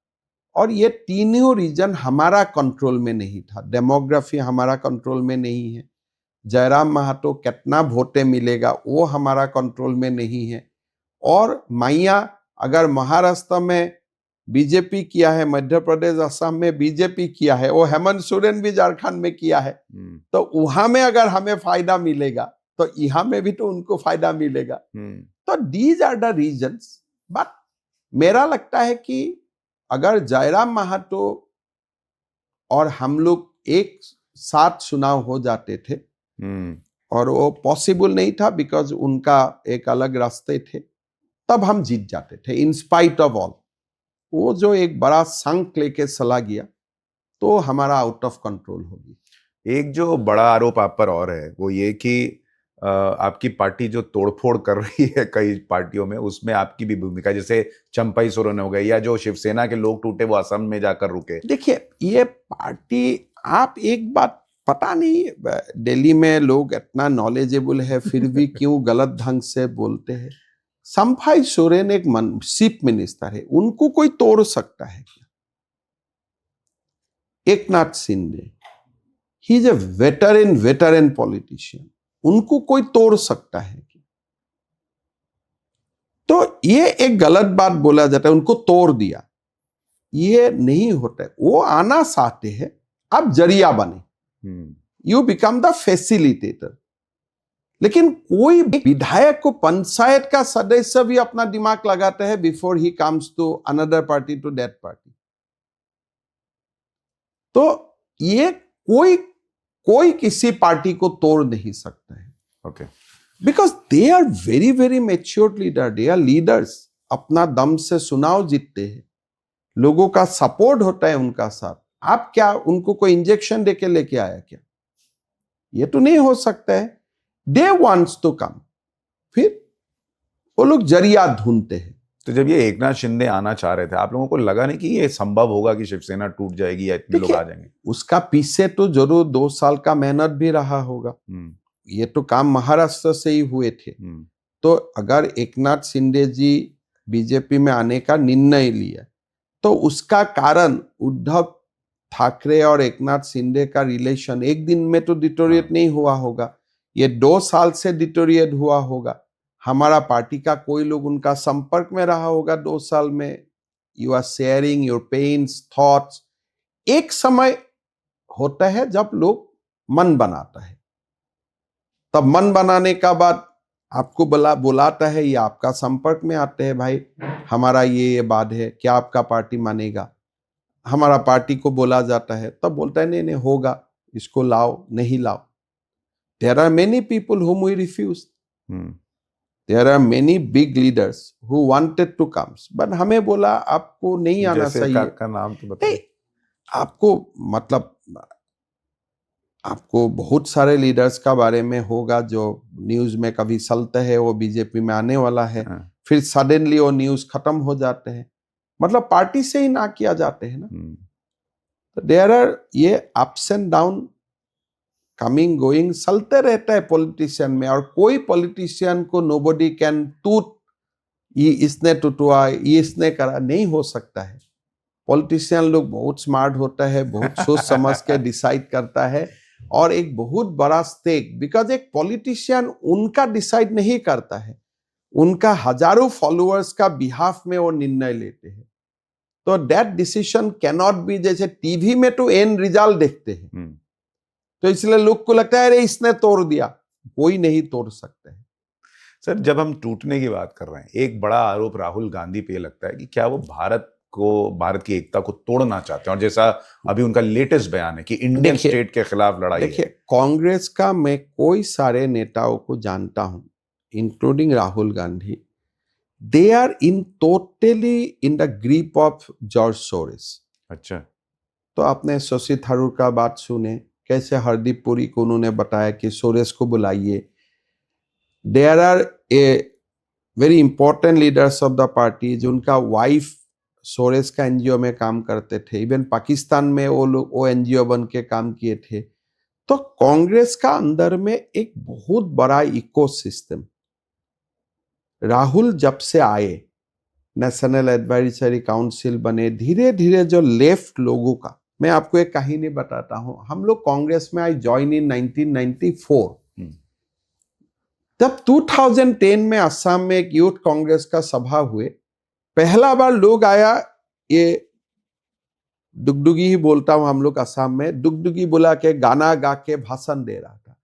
और ये तीनों रीजन हमारा कंट्रोल में नहीं था। डेमोग्राफी हमारा कंट्रोल में नहीं है, जयराम महातो कितना वोटे मिलेगा वो हमारा कंट्रोल में नहीं है। और मैया अगर महाराष्ट्र में बीजेपी किया है, मध्य प्रदेश असम में बीजेपी किया है, वो हेमंत सोरेन भी झारखंड में किया है, तो वहां में अगर हमें फायदा मिलेगा तो यहाँ में भी तो उनको फायदा मिलेगा। तो these are the reasons. But मेरा लगता है कि अगर जयराम महातो और हम लोग एक साथ चुनाव हो जाते थे, और वो पॉसिबल नहीं था बिकॉज उनका एक अलग रास्ते थे, तब हम जीत जाते थे इन स्पाइट ऑफ ऑल। वो जो एक बड़ा संक लेके चला गया तो हमारा आउट ऑफ कंट्रोल होगी। एक जो बड़ा आरोप आप पर और है वो ये कि आपकी पार्टी जो तोड़फोड़ कर रही है कई पार्टियों में, उसमें आपकी भी भूमिका, जैसे चंपाई सोरेन हो गए या जो शिवसेना के लोग टूटे वो असम में जाकर रुके। देखिए ये पार्टी, आप एक बात पता नहीं, दिल्ली में लोग इतना नॉलेजेबल है फिर भी क्यों गलत ढंग से बोलते हैं। चंपाई सोरेन एक चीफ मिनिस्टर है, उनको कोई तोड़ सकता है क्या? Eknath Shinde, he is a veteran politician, उनको कोई तोड़ सकता है क्या? तो ये एक गलत बात बोला जाता है, उनको तोड़ दिया, ये नहीं होता है। वो आना चाहते हैं, आप जरिया बने, यू बिकम द फैसिलिटेटर। लेकिन कोई विधायक को पंचायत का सदस्य भी अपना दिमाग लगाता है before he comes to another party, to that party. तो ये कोई किसी पार्टी को तोड़ नहीं सकता है। Okay, because they are very very matured leader, they are leaders, अपना दम से चुनाव जीतते हैं, लोगों का सपोर्ट होता है उनका साथ। आप क्या उनको कोई इंजेक्शन देके लेके आया क्या? ये तो नहीं हो सकता है। दे वांट्स टू कम, फिर वो लोग जरिया ढूंढते हैं। तो जब ये एकनाथ शिंदे आना चाह रहे थे, आप लोगों को लगा नहीं कि ये संभव होगा कि शिवसेना टूट जाएगी या इतने लोग आ जाएंगे? उसका पीछे तो जरूर 2 साल का मेहनत भी रहा होगा। ये तो काम महाराष्ट्र से ही हुए थे। तो अगर एकनाथ शिंदे जी बीजेपी में आने का निर्णय लिया तो उसका कारण उद्धव ठाकरे और एकनाथ शिंदे का रिलेशन एक दिन में तो डिटोरिएट नहीं हुआ होगा, ये 2 साल से डिटोरिएट हुआ होगा। हमारा पार्टी का कोई लोग उनका संपर्क में रहा होगा 2 साल में। You are sharing your pains, thoughts. एक समय होता है जब लोग मन बनाता है, तब मन बनाने का बाद आपको बुलाता है या आपका संपर्क में आते हैं, भाई हमारा ये बात है, क्या आपका पार्टी मानेगा? हमारा पार्टी को बोला जाता है, तब बोलता है नहीं होगा, इसको लाओ, नहीं लाओ। There are many people whom we refused. There are many big leaders who wanted to come, but हमें बोला आपको नहीं आना चाहिए। का नाम तो बताइए। आपको मतलब आपको बहुत सारे लीडर्स का बारे में होगा जो न्यूज में कभी चलते हैं, वो बीजेपी में आने वाला है, फिर सडनली वो न्यूज खत्म हो जाते हैं, मतलब पार्टी से ही ना किया जाते हैं ना। तो देयर आर ये ups and down, coming going चलते रहता है पॉलिटिशियन में। और कोई पॉलिटिशियन को नोबडी कैन टूट, ये इसने टूटवा, ये इसने करा, नहीं हो सकता है। पॉलिटिशियन लोग बहुत स्मार्ट होता है, बहुत सोच समझ के डिसाइड करता है, और एक बहुत बड़ा स्टेक, बिकॉज एक पॉलिटिशियन उनका डिसाइड नहीं करता है, उनका हजारों फॉलोअर्स का बिहाफ में वो निर्णय लेते हैं। तो दैट डिसीजन कैनॉट बी, जैसे टीवी में तो एंड रिजल्ट देखते हैं, तो इसलिए लोग को लगता है अरे इसने तोड़ दिया, कोई नहीं तोड़ सकते हैं। सर, जब हम टूटने की बात कर रहे हैं, एक बड़ा आरोप राहुल गांधी पे लगता है कि क्या वो भारत की एकता को तोड़ना चाहते हैं, और जैसा अभी उनका लेटेस्ट बयान है कि इंडियन स्टेट के खिलाफ लड़ाई है। देखिए, कांग्रेस का मैं कोई सारे नेताओं को जानता हूं, including Rahul Gandhi, they are in totally in the grip of George Soros. अच्छा। तो आपने शशि थरूर का बात सुने, कैसे हरदीप पुरी को उन्होंने बताया कि सोरेस को बुलाइए। There are a very important leaders of the party, जिनका वाइफ सोरेस का एनजीओ में काम करते थे, इवन पाकिस्तान में वो लोग वो एनजीओ बन के काम किए थे। तो कांग्रेस का अंदर में एक बहुत बड़ा इकोसिस्टम, राहुल जब से आए, नेशनल एडवाइजरी काउंसिल बने, धीरे धीरे जो लेफ्ट लोगों का, मैं आपको एक कहानी बताता हूं। हम लोग कांग्रेस में आई ज्वाइन इन 1994। तब 2010 में असम में एक यूथ कांग्रेस का सभा हुए, पहला बार लोग आया, ये डुगडुगी ही बोलता हूं हम लोग असम में, डुगडुगी बुला के गाना गा के भाषण दे रहा था।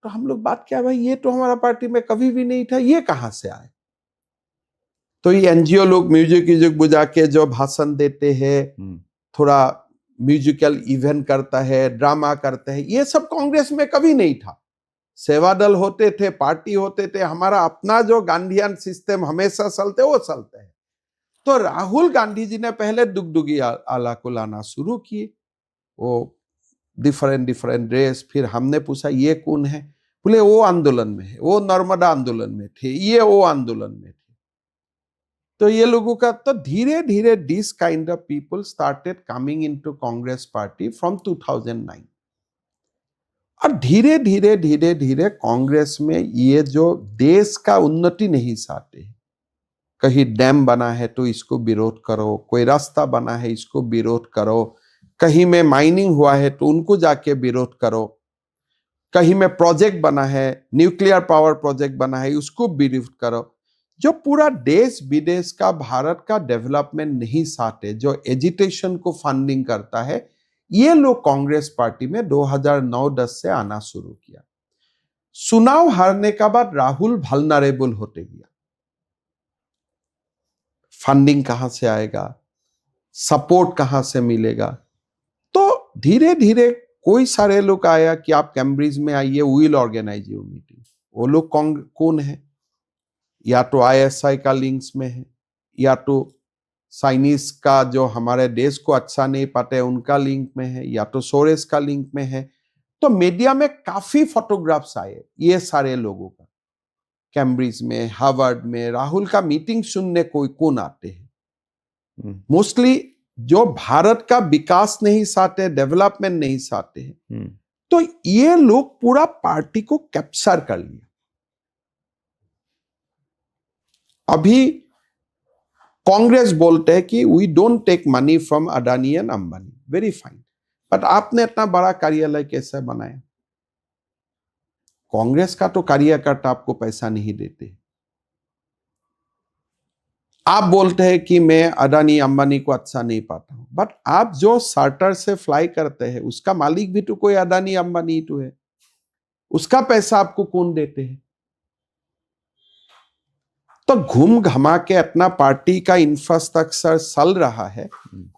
तो हम लोग बात किया, भाई ये तो हमारा पार्टी में कभी भी नहीं था, ये कहां से आए? तो ये एनजीओ लोग म्यूजिक बुझा के जो भाषण देते हैं, थोड़ा म्यूजिकल इवेंट करता है, ड्रामा करते हैं, ये सब कांग्रेस में कभी नहीं था। सेवा दल होते थे, पार्टी होते थे, हमारा अपना जो गांधीयन सिस्टम हमेशा चलते वो चलते हैं। तो राहुल गांधी जी ने पहले डुगडुगी आला को लाना शुरू किए, वो डिफरेंट ड्रेस। फिर हमने पूछा ये कौन है? बोले वो आंदोलन में है, वो नर्मदा आंदोलन में थे, ये वो आंदोलन में थे। तो ये लोगों का, तो धीरे धीरे this kind of people started coming into Congress party from 2009। और धीरे धीरे कांग्रेस में ये जो देश का उन्नति नहीं चाहते, कहीं डैम बना है तो इसको विरोध करो, कोई रास्ता बना है इसको विरोध करो, कहीं में माइनिंग हुआ है तो उनको जाके विरोध करो, कहीं में प्रोजेक्ट बना है, न्यूक्लियर पावर प्रोजेक्ट बना है, उसको विरोध करो। जो पूरा देश विदेश का भारत का डेवलपमेंट नहीं चाहते, जो एजुटेशन को फंडिंग करता है, ये लोग कांग्रेस पार्टी में 2009-10 से आना शुरू किया। चुनाव हारने का बाद राहुल वल्नरेबल होते गया। फंडिंग कहां से आएगा, सपोर्ट कहां से मिलेगा? तो धीरे धीरे कोई सारे लोग आया कि आप कैम्ब्रिज में आइए, विल ऑर्गेनाइज योर मीटिंग। वो लोग कौन है? या तो आईएसआई का लिंक्स में है, या तो चाइनीज का जो हमारे देश को अच्छा नहीं पाते उनका लिंक में है, या तो सोरेस का लिंक में है। तो मीडिया में काफी फोटोग्राफ्स आए ये सारे लोगों का, कैम्ब्रिज में, हार्वर्ड में। राहुल का मीटिंग सुनने कोई कौन आते हैं? मोस्टली जो भारत का विकास नहीं चाहते, डेवलपमेंट नहीं चाहते हैं। तो ये लोग पूरा पार्टी को कैप्चर कर लिया। अभी कांग्रेस बोलते हैं कि we don't take money from Adani and Ambani, very fine, but आपने इतना बड़ा कार्यालय कैसे बनाया? कांग्रेस का तो कार्यकर्ता आपको पैसा नहीं देते। आप बोलते हैं कि मैं अडानी अंबानी को अच्छा नहीं पाता हूं, बट आप जो चार्टर से फ्लाई करते हैं उसका मालिक भी तो कोई अडानी अंबानी तो है, उसका पैसा आपको कौन देते हैं? तो घूम घमा के अपना पार्टी का इंफ्रास्ट्रक्चर चल रहा है।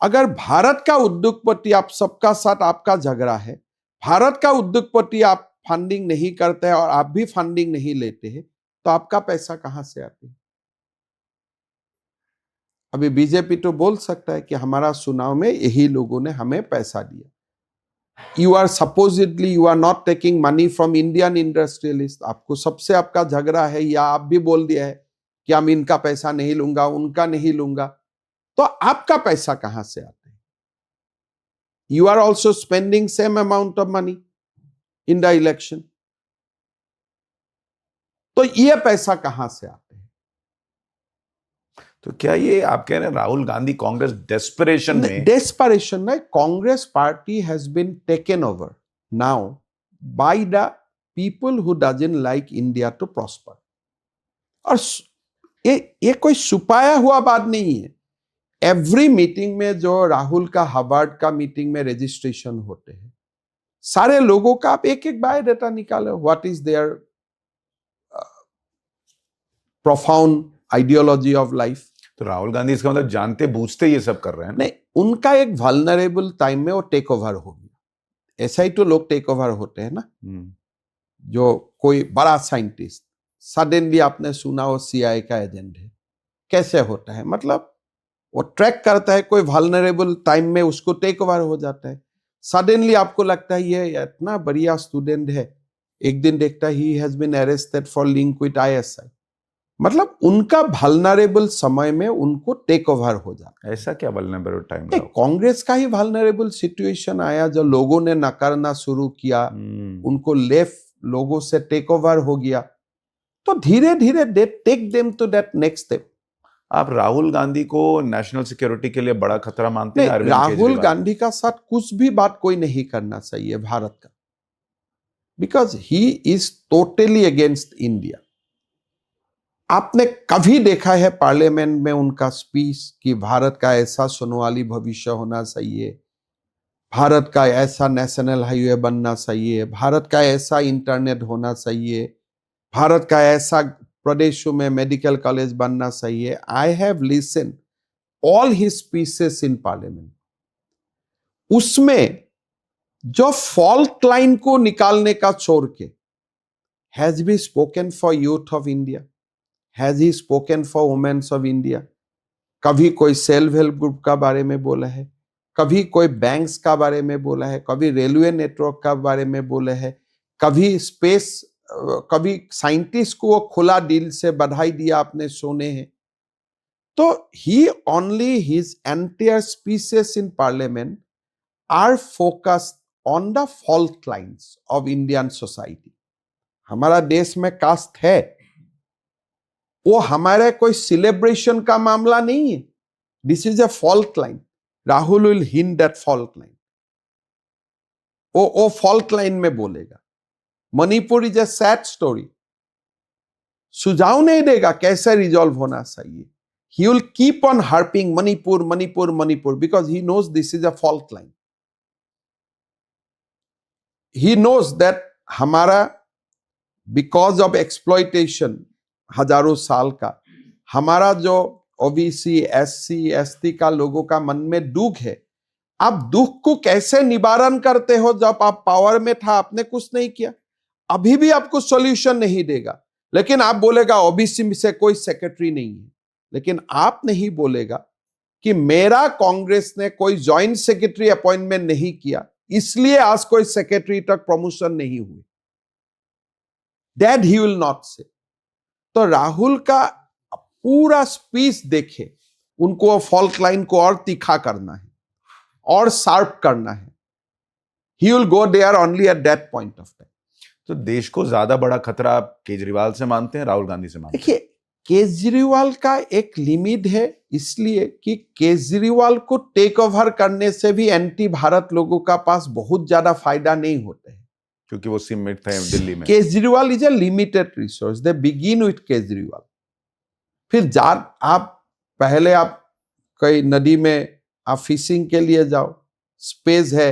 अगर भारत का उद्योगपति, आप सबका साथ आपका झगड़ा है, भारत का उद्योगपति आप फंडिंग नहीं करते हैं और आप भी फंडिंग नहीं लेते हैं, तो आपका पैसा कहां से आते हैं? अभी बीजेपी तो बोल सकता है कि हमारा चुनाव में यही लोगों ने हमें पैसा दिया। You are supposedly you are not taking money from Indian industrialist. आपको सबसे आपका झगड़ा है, या आप भी बोल दिया है कि हम इनका पैसा नहीं लूंगा, उनका नहीं लूंगा, तो आपका पैसा कहां से आता है? You are also spending same amount of money in the election, तो ये पैसा कहां से आता है? तो क्या ये आप कह रहे हैं राहुल गांधी कांग्रेस डेस्परेशन में? डेस्परेशन नहीं, Congress party has been taken over now by the people who doesn't like India to prosper. और ये कोई छुपाया हुआ बात नहीं है। एवरी मीटिंग में जो राहुल का हार्वर्ड का मीटिंग में रजिस्ट्रेशन होते हैं, सारे लोगों का आप एक एक बायोडाटा निकालो, what is their profound ideology of life. तो राहुल गांधी इसका मतलब जानते बूझते ये सब कर रहे हैं ना? नहीं, उनका एक वल्नरेबल टाइम में वो टेक ओवर हो गया। ऐसा ही तो लोग टेक ओवर होते हैं ना। जो कोई बड़ा साइंटिस्ट सडनली आपने सुना वो सीआईए का एजेंट है, कैसे होता है? मतलब वो ट्रैक करता है, कोई वल्नरेबल टाइम में उसको टेक ओवर हो जाता है। सडनली आपको लगता है ये इतना बढ़िया स्टूडेंट है, एक दिन देखता है he has been arrested for link with ISI. मतलब उनका वल्नरेबल समय में उनको टेक ओवर हो जाता है। ऐसा क्या वल्नरेबल टाइम नहीं, कांग्रेस का ही वल्नरेबल सिचुएशन आया जब लोगों ने नकारना शुरू किया, उनको लेफ्ट लोगों से टेक ओवर हो गया, तो धीरे धीरे they take them to that next step. आप राहुल गांधी को नेशनल सिक्योरिटी के लिए बड़ा खतरा मानते हैं? नहीं, राहुल गांधी का साथ कुछ भी बात कोई नहीं करना चाहिए भारत का, because he is totally against India. आपने कभी देखा है पार्लियामेंट में उनका स्पीच कि भारत का ऐसा सोनवाली भविष्य होना चाहिए, भारत का ऐसा नेशनल हाईवे बनना चाहिए, भारत का ऐसा इंटरनेट होना चाहिए, भारत का ऐसा प्रदेशों में मेडिकल कॉलेज बनना चाहिए? I have listen all his speeches in parliament. उसमें जो फॉल्ट लाइन को निकालने का छोड़ के, has be spoken for youth of India, has he spoken for womens of India? कभी कोई सेल्फ हेल्प ग्रुप का बारे में बोला है, कभी कोई बैंक्स का बारे में बोला है, कभी रेलवे नेटवर्क का बारे में बोले है, कभी स्पेस, कभी साइंटिस्ट को खुला दिल से बधाई दिया आपने सुने हैं। तो he only his entire speeches in parliament are focused on the fault lines of Indian society. हमारा देश में कास्ट है, वो हमारे कोई सेलिब्रेशन का मामला नहीं है। This is a fault line. Rahul will hint that fault line. वो फॉल्ट लाइन में बोलेगा। Manipur is a sad story. सुझाव नहीं देगा कैसे रिजॉल्व होना चाहिए। He will keep on harping Manipur Manipur Manipur because he knows this is a fault line. He knows that हमारा बिकॉज ऑफ एक्सप्लॉयटेशन हजारों साल का हमारा जो ओबीसी एससी एसटी का लोगों का मन में दुख है, आप दुख को कैसे निवारण करते हो? जब आप पावर में था आपने कुछ नहीं किया, अभी भी आपको सॉल्यूशन नहीं देगा। लेकिन आप बोलेगा ओबीसी से कोई सेक्रेटरी नहीं है, लेकिन आप नहीं बोलेगा कि मेरा कांग्रेस ने कोई जॉइंट सेक्रेटरी अपॉइंटमेंट नहीं किया, इसलिए आज कोई सेक्रेटरी तक प्रमोशन नहीं हुई। दैट ही विल नॉट से। तो राहुल का पूरा स्पीच देखे, उनको फॉल्ट लाइन को और तीखा करना है और शार्प करना है। He will go there only at that point of time. तो देश को ज्यादा बड़ा खतरा आप केजरीवाल से मानते हैं, राहुल गांधी से मानते हैं? देखिए, केजरीवाल का एक लिमिट है, इसलिए कि केजरीवाल को टेक ओवर करने से भी एंटी भारत लोगों का पास बहुत ज्यादा फायदा नहीं होता है, क्योंकि वो सीमित थे दिल्ली में। Kejriwal is a limited resource. They begin with Kejriwal. फिर आप पहले आप कई नदी में आप फिशिंग के लिए जाओ, स्पेस है,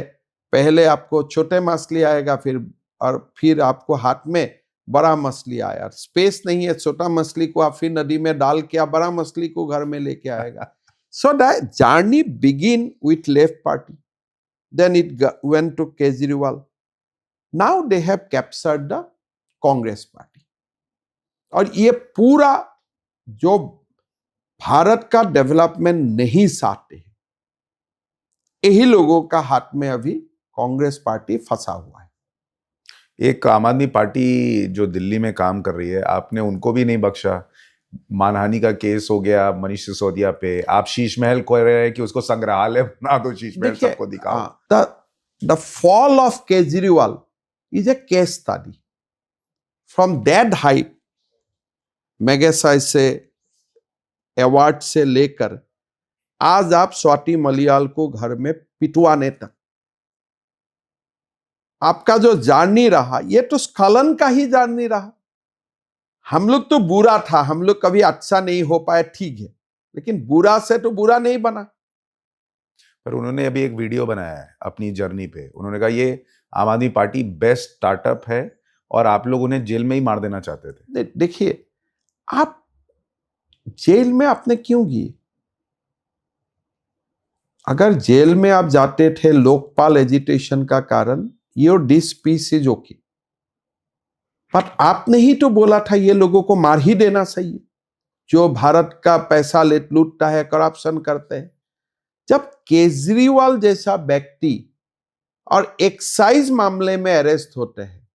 पहले आपको छोटे मछली आएगा, फिर आपको हाथ में बड़ा मछली आया। स्पेस नहीं है, छोटा मछली को आप फिर नदी में डाल के आप बड़ा मछली को घर में लेके आएगा। So that journey begin with left party, then it went to Kejriwal. Now they have captured the Congress party. और ये पूरा जो भारत का डेवलपमेंट नहीं चाहते हैं, यही लोगों का हाथ में अभी कांग्रेस पार्टी फंसा हुआ है। एक आम आदमी पार्टी जो दिल्ली में काम कर रही है, आपने उनको भी नहीं बख्शा। मानहानि का केस हो गया मनीष सिसोदिया पे, आप शीश महल कह रहे हैं कि उसको संग्रहालय बना दो, शीश महल सबको दिखाओ। The fall of Kejriwal is a case study. From that height, मैगेसाई से अवार्ड से लेकर आज आप स्वाति मलियाल को घर में पिटवाने तक आपका जो जर्नी रहा, ये तो स्खलन का ही जर्नी रहा। हम लोग तो बुरा था, हम लोग कभी अच्छा नहीं हो पाए, ठीक है, लेकिन बुरा से तो बुरा नहीं बना। पर उन्होंने अभी एक वीडियो बनाया है अपनी जर्नी पे, उन्होंने कहा ये आम आदमी पार्टी बेस्ट स्टार्टअप है और आप लोग उन्हें जेल में ही मार देना चाहते थे। देखिए, आप जेल में आपने क्यों गए? अगर जेल में आप जाते थे लोकपाल एजिटेशन का कारण, your this piece is okay, पर आपने ही तो बोला था ये लोगों को मार ही देना सही है जो भारत का पैसा लूटता है, करप्शन करते हैं। जब केजरीवाल जैसा व्यक्ति और एक्साइज मामले में अरेस्ट होते हैं,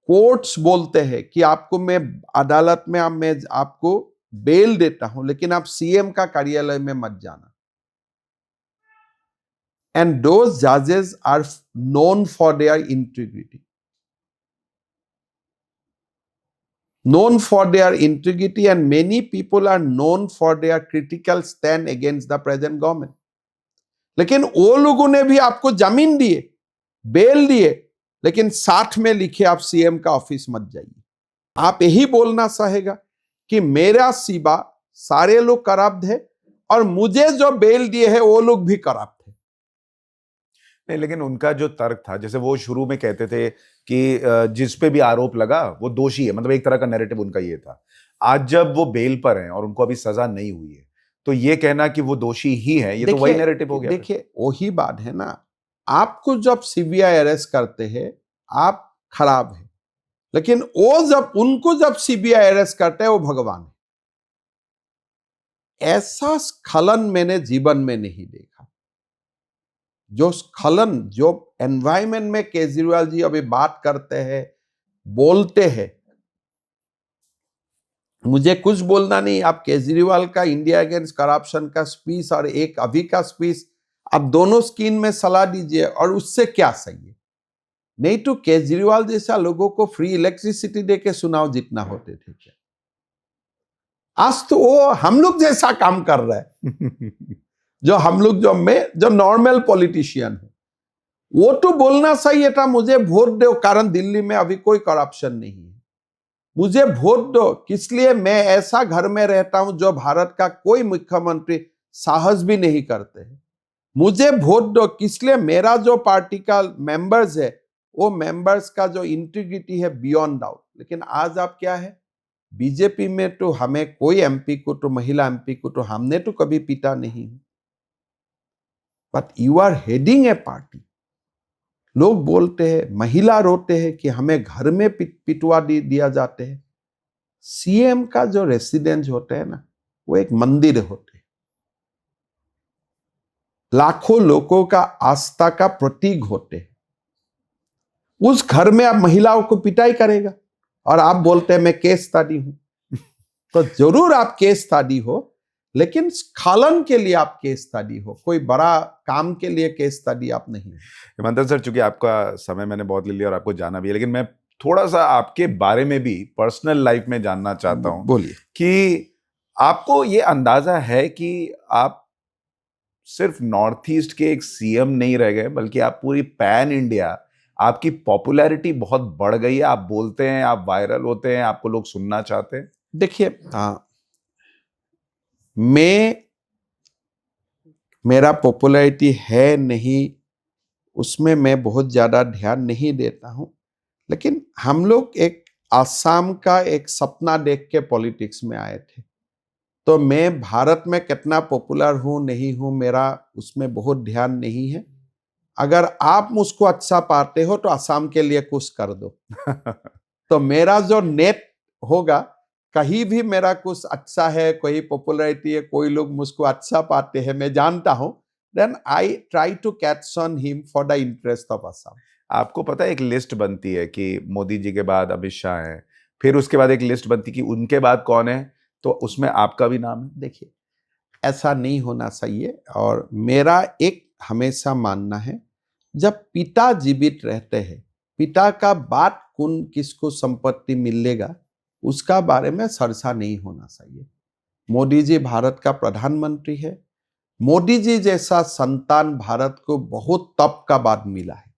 कोर्ट्स बोलते हैं कि आपको मैं अदालत में मैं आपको बेल देता हूं, लेकिन आप सीएम का कार्यालय में मत जाना। एंड दोज जजेस are known for their integrity, known for their integrity, and many people are known for their critical stand against the present government. लेकिन वो लोगों ने भी आपको जमीन दिए, बेल दिए, लेकिन साथ में लिखे आप सीएम का ऑफिस मत जाइए। आप यही बोलना चाहेगा कि मेरा सिवा सारे लोग करप्ट है और मुझे जो बेल दिए है वो लोग भी करप्ट है। नहीं, लेकिन उनका जो तर्क था, जैसे वो शुरू में कहते थे कि जिस पे भी आरोप लगा वो दोषी है, मतलब एक तरह का नैरेटिव उनका ये था। आज जब वो बेल पर हैं और उनको अभी सजा नहीं हुई है, तो ये कहना कि वो दोषी ही है, ये तो वही नैरेटिव हो गया। देखिए, वही बात है ना, आपको जब सीबीआई अरेस्ट करते हैं आप खराब है, लेकिन उनको जब सीबीआई अरेस्ट करते हैं वो भगवान है। ऐसा स्खलन मैंने जीवन में नहीं देखा। जो स्खलन, जो एनवायरमेंट में केजरीवाल जी अभी बात करते हैं, बोलते हैं, मुझे कुछ बोलना नहीं। आप केजरीवाल का इंडिया अगेंस्ट करप्शन का स्पीच और एक अभी का स्पीच, आप दोनों स्क्रीन में सलाह दीजिए और उससे क्या सही है? नहीं तो केजरीवाल जैसा लोगों को फ्री इलेक्ट्रिसिटी देके सुनाओ जितना होते थे क्या? आज तो वो हम लोग जैसा काम कर रहा है जो हम लोग जो नॉर्मल पॉलिटिशियन है, वो तो बोलना चाहिए था मुझे वोट दो, कारण दिल्ली में अभी कोई करप्शन नहीं है। मुझे वोट दो किस लिए? मैं ऐसा घर में रहता हूं जो भारत का कोई मुख्यमंत्री साहस भी नहीं करते हैं। मुझे वोट दो किस लिए? मेरा जो पार्टी का मेंबर्स है, वो मेंबर्स का जो इंटीग्रिटी है बियॉन्ड डाउट। लेकिन आज आप क्या है, बीजेपी में तो हमें कोई एमपी को, तो महिला एमपी को तो हमने तो कभी पीटा नहीं, but you are heading a party. लोग बोलते हैं, महिला रोते हैं कि हमें घर में पिटवा दिया जाते हैं। सीएम का जो रेसिडेंस होते हैं ना, वो एक मंदिर होते हैं, लाखों लोगों का आस्था का प्रतीक होते हैं। उस घर में आप महिलाओं को पिटाई करेगा और आप बोलते हैं मैं केस स्टडी हूं। तो जरूर आप केस स्टडी हो, लेकिन स्खलन के लिए आप केस स्टडी हो, कोई बड़ा काम के लिए केस स्टडी आप नहीं। हिमंतन सर, चूंकि आपका समय मैंने बहुत ले लिया और आपको जाना भी है, लेकिन मैं थोड़ा सा आपके बारे में भी पर्सनल लाइफ में जानना चाहता हूं। बोलिए। कि आपको ये अंदाजा है कि आप सिर्फ नॉर्थ ईस्ट के एक सीएम नहीं रह गए, बल्कि आप पूरी पैन इंडिया, आपकी पॉपुलैरिटी बहुत बढ़ गई है। आप बोलते हैं, आप वायरल होते हैं, आपको लोग सुनना चाहते हैं। देखिए, मेरा पॉपुलैरिटी है नहीं, उसमें मैं बहुत ज्यादा ध्यान नहीं देता हूं। लेकिन हम लोग एक आसाम का एक सपना देख के पॉलिटिक्स में आए थे, तो मैं भारत में कितना पॉपुलर हूं नहीं हूं मेरा उसमें बहुत ध्यान नहीं है। अगर आप मुझको अच्छा पाते हो तो आसाम के लिए कुछ कर दो तो मेरा जो नेट होगा, कहीं भी मेरा कुछ अच्छा है, कोई पॉपुलैरिटी है, कोई लोग मुझको अच्छा पाते हैं, मैं जानता हूं, then I try to catch on him for the interest of Assam. आपको पता है एक लिस्ट बनती है कि मोदी जी के बाद अमित शाह है, फिर उसके बाद एक लिस्ट बनती कि उनके बाद कौन है, तो उसमें आपका भी नाम है। देखिए, ऐसा नहीं होना चाहिए। और मेरा एक हमेशा मानना है, जब पिता जीवित रहते हैं, पिता का बाद कौन किसको संपत्ति मिलेगा उसका बारे में चर्चा नहीं होना चाहिए। मोदी जी भारत का प्रधानमंत्री है। मोदी जी जैसा संतान भारत को बहुत तप का बाद मिला है।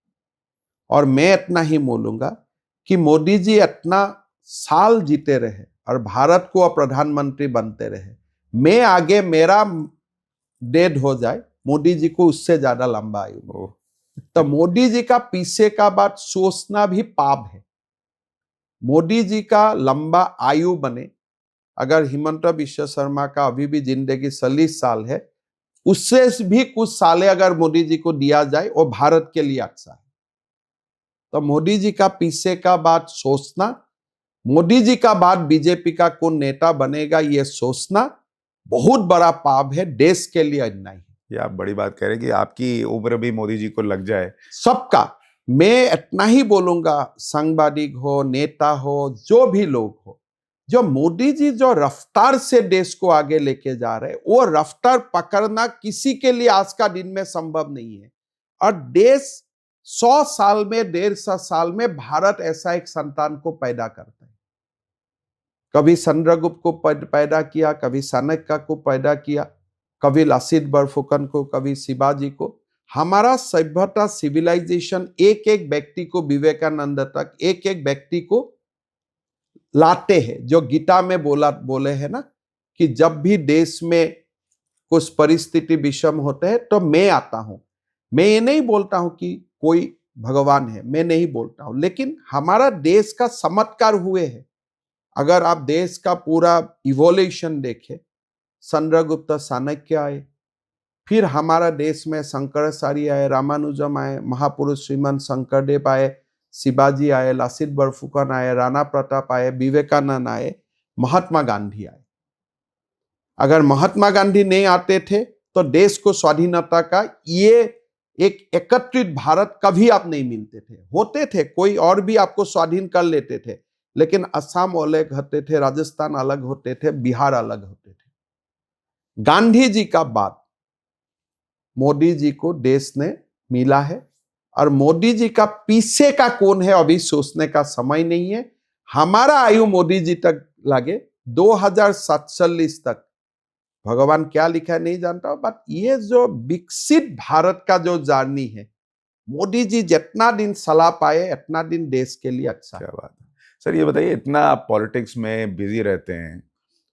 और मैं इतना ही बोलूंगा कि मोदी जी इतना साल जीते रहे और भारत को प्रधानमंत्री बनते रहे, मैं आगे मेरा डेड हो जाए, मोदी जी को उससे ज्यादा लंबा आयु हो। तो मोदी जी का पीछे का बात सोचना भी पाप है। मोदी जी का लंबा आयु बने, अगर हिमंत बिश्व शर्मा का अभी भी जिंदगी 40 साल है, उससे भी कुछ साले अगर मोदी जी को दिया जाए, वो भारत के लिए अच्छा है। तो मोदी जी का पीछे का बात सोचना, मोदी जी का बाद बीजेपी का कौन नेता बनेगा ये सोचना बहुत बड़ा पाप है, देश के लिए अन्याय है। ये आप बड़ी बात कह रहे हैं कि आपकी उम्र भी मोदी जी को लग जाए। सबका मैं इतना ही बोलूंगा, सांबादिक हो, नेता हो, जो भी लोग हो, जो मोदी जी जो रफ्तार से देश को आगे लेके जा रहे हैं, वो रफ्तार पकड़ना किसी के लिए आज का दिन में संभव नहीं है। और देश 100 साल में, 150 साल में भारत ऐसा एक संतान को पैदा करता है। कभी चंद्रगुप्त को पैदा किया, कभी चाणक्य को पैदा किया, कभी लासित बरफुकन को, कभी शिवाजी को। हमारा सभ्यता, सिविलाइजेशन एक एक व्यक्ति को, विवेकानंद तक एक एक व्यक्ति को लाते हैं। जो गीता में बोले हैं ना कि जब भी देश में कुछ परिस्थिति विषम होते हैं तो मैं आता हूं। मैं ये नहीं बोलता हूं कि कोई भगवान है, मैं नहीं बोलता हूं, लेकिन हमारा देश का चमत्कार हुए हैं। अगर आप देश का पूरा इवोल्यूशन देखें, चंद्रगुप्त, चाणक्य आए, फिर हमारा देश में शंकराचार्य आए, रामानुजम आए, महापुरुष श्रीमंत शंकरदेव आए, शिवाजी आए, लासित बरफुकन आए, राणा प्रताप आए, विवेकानंद आए, महात्मा गांधी आए। अगर महात्मा गांधी नहीं आते थे तो देश को स्वाधीनता का ये एक एकत्रित भारत कभी आप नहीं मिलते थे। होते थे कोई और भी आपको स्वाधीन कर लेते थे, लेकिन असम अलग होते थे, राजस्थान अलग होते थे, बिहार अलग होते थे। गांधी जी का बाद मोदी जी को देश ने मिला है, और मोदी जी का पीछे का कौन है अभी सोचने का समय नहीं है। हमारा आयु मोदी जी तक लगे 2047 तक, भगवान क्या लिखा है नहीं जानता, बट ये जो विकसित भारत का जो जर्नी है, मोदी जी जितना दिन सलाह पाए इतना दिन देश के लिए अच्छा है। क्या बात है सर। ये बताइए, इतना आप पॉलिटिक्स में बिजी रहते हैं,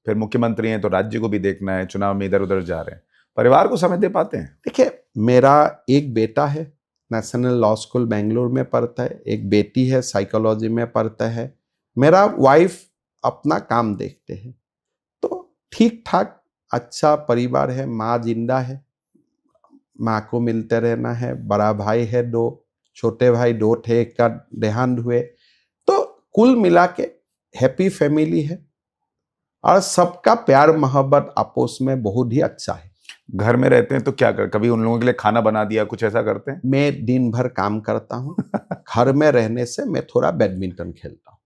फिर मुख्यमंत्री हैं तो राज्य को भी देखना है, चुनाव में इधर उधर जा रहे हैं, परिवार को समय दे पाते हैं? देखिए, मेरा एक बेटा है, नेशनल लॉ स्कूल बेंगलोर में पढ़ता है, एक बेटी है, साइकोलॉजी में पढ़ता है, मेरा वाइफ अपना काम देखते हैं। तो ठीक ठाक अच्छा परिवार है, माँ जिंदा है, माँ को मिलते रहना है, बड़ा भाई है 2, छोटे भाई 2 थे, एक का देहांत हुए। तो कुल मिला के हैप्पी फैमिली है, और सबका प्यार मोहब्बत आपस में बहुत ही अच्छा है। घर में रहते हैं तो क्या कर, कभी उन लोगों के लिए खाना बना दिया, कुछ ऐसा करते हैं? मैं दिन भर काम करता हूँ। घर में रहने से मैं थोड़ा बैडमिंटन खेलता हूँ।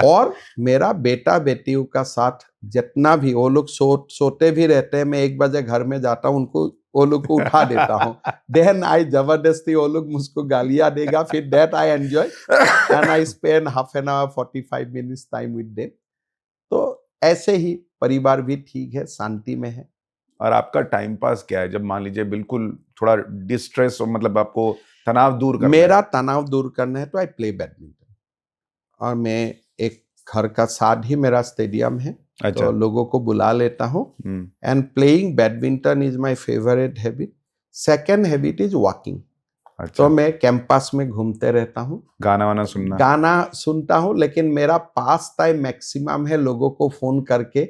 और मेरा बेटा बेटियों का साथ जितना भी, वो लोग सोते भी रहते हैं, मैं 1 बजे घर में जाता हूँ, उनको वो लोग को उठा देता हूँ। देन आई जबरदस्ती, वो लोग मुझको गालियां देगा, फिर that I enjoy and I spend half an hour 45 minutes time with them. तो ऐसे ही परिवार भी ठीक है, शांति में है। और आपका टाइम पास क्या है जब मान लीजिए बिल्कुल थोड़ा डिस्ट्रेस हो, मतलब आपको तनाव दूर करना मेरा है? तनाव दूर करना है तो आई प्ले बैडमिंटन, और मैं एक घर का साथ ही मेरा स्टेडियम है, अच्छा। तो लोगों को बुला लेता हूँ, and playing badminton is my favourite habit. Second habit is walking. अच्छा। तो मैं कैंपस में घूमते रहता हूँ, गाना वाना सुनना? गाना सुनता हूँ, लेकिन मेरा पास टाइम मैक्सिमम है लोगों को फोन करके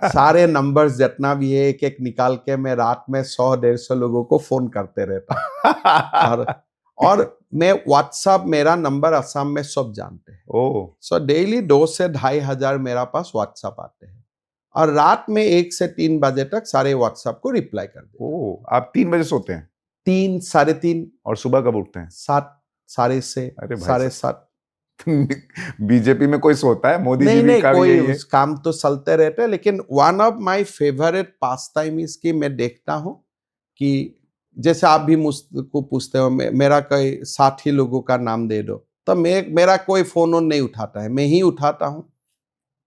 सारे नंबर्स जितना भी है एक एक निकाल के मैं रात में 100-150 लोगों को फोन करते रहता हूँ। और मैं व्हाट्सएप, मेरा नंबर असम में सब जानते हैं। ओह। सो डेली 2 से 2.5 हजार मेरा पास व्हाट्सएप आते हैं, और रात में 1 से 3 बजे तक सारे व्हाट्सएप को रिप्लाई कर देते हैं। ओह, आप 3 बजे सोते हैं? 3, 3:30। और सुबह कब उठते हैं? 7, 6:30, अरे भाई 7:30। बीजेपी में कोई सोता है? मोदी जी भी नहीं, काफी कोई यही है। काम तो चलते रहते हैं, लेकिन one of my favourite pass time is कि मैं देखता हूँ कि जैसे आप भी मुझको पूछते हो, मेरा कोई साथी लोगों का नाम दे दो, तो मेरा कोई फोन नहीं उठाता है, मैं ही उठाता हूँ,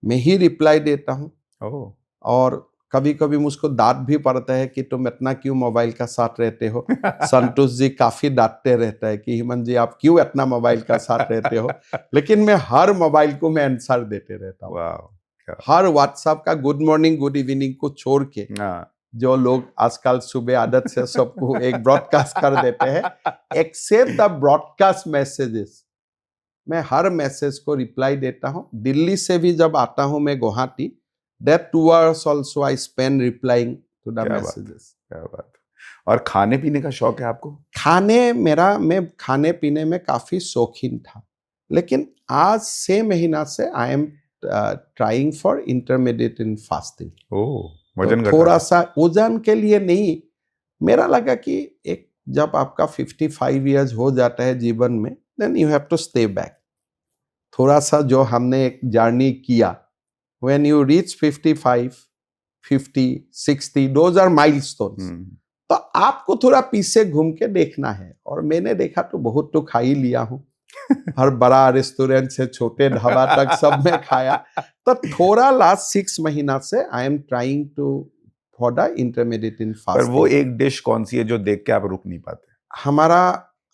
मैं ही रिप्लाई देता हूँ। ओह। और कभी कभी मुझको डांट भी पड़ता है कि तुम इतना क्यों मोबाइल का साथ रहते हो। संतोष जी काफी डांटते रहता है कि हेमंत जी आप क्यों इतना मोबाइल का साथ रहते हो, लेकिन मैं हर मोबाइल को मैं आंसर देते रहता हूँ। वाह, हर व्हाट्सएप का गुड मॉर्निंग गुड इवनिंग को छोड़ के हाँ जो लोग आजकल सुबह आदत से सबको एक ब्रॉडकास्ट कर देते हैं, एक्सेप्ट द ब्रॉडकास्ट मैसेजेस, मैं हर मैसेज को रिप्लाई देता हूं। दिल्ली से भी जब आता हूं मैं Guwahati, that 2 hours also I spend replying to the क्या बात मैसेजेस। क्या बात। और खाने पीने का शौक है आपको? मैं खाने पीने में काफी शौकीन था, लेकिन आज 6 महीना से I am trying for intermediate in fasting. Oh, वजन तो थोड़ा घटा। सा वजन के लिए नहीं, मेरा लगा कि एक जब आपका 55 इयर्स हो जाता है जीवन में, then you have to stay back. थोड़ा सा जो हमने एक जर्नी किया, when you reach 55, 50, 60, those are milestones. तो आपको थोड़ा पीछे घूम के देखना है, और मैंने देखा तो बहुत तो खा ही लिया हूँ। हर बड़ा रेस्टोरेंट से छोटे ढाबा तक सब में खाया। तो थोड़ा लास्ट 6 महीना से I am trying to for the intermediate इन पर वो फास्टिंग। एक डिश कौन सी है जो देख के आप रुक नहीं पाते? हमारा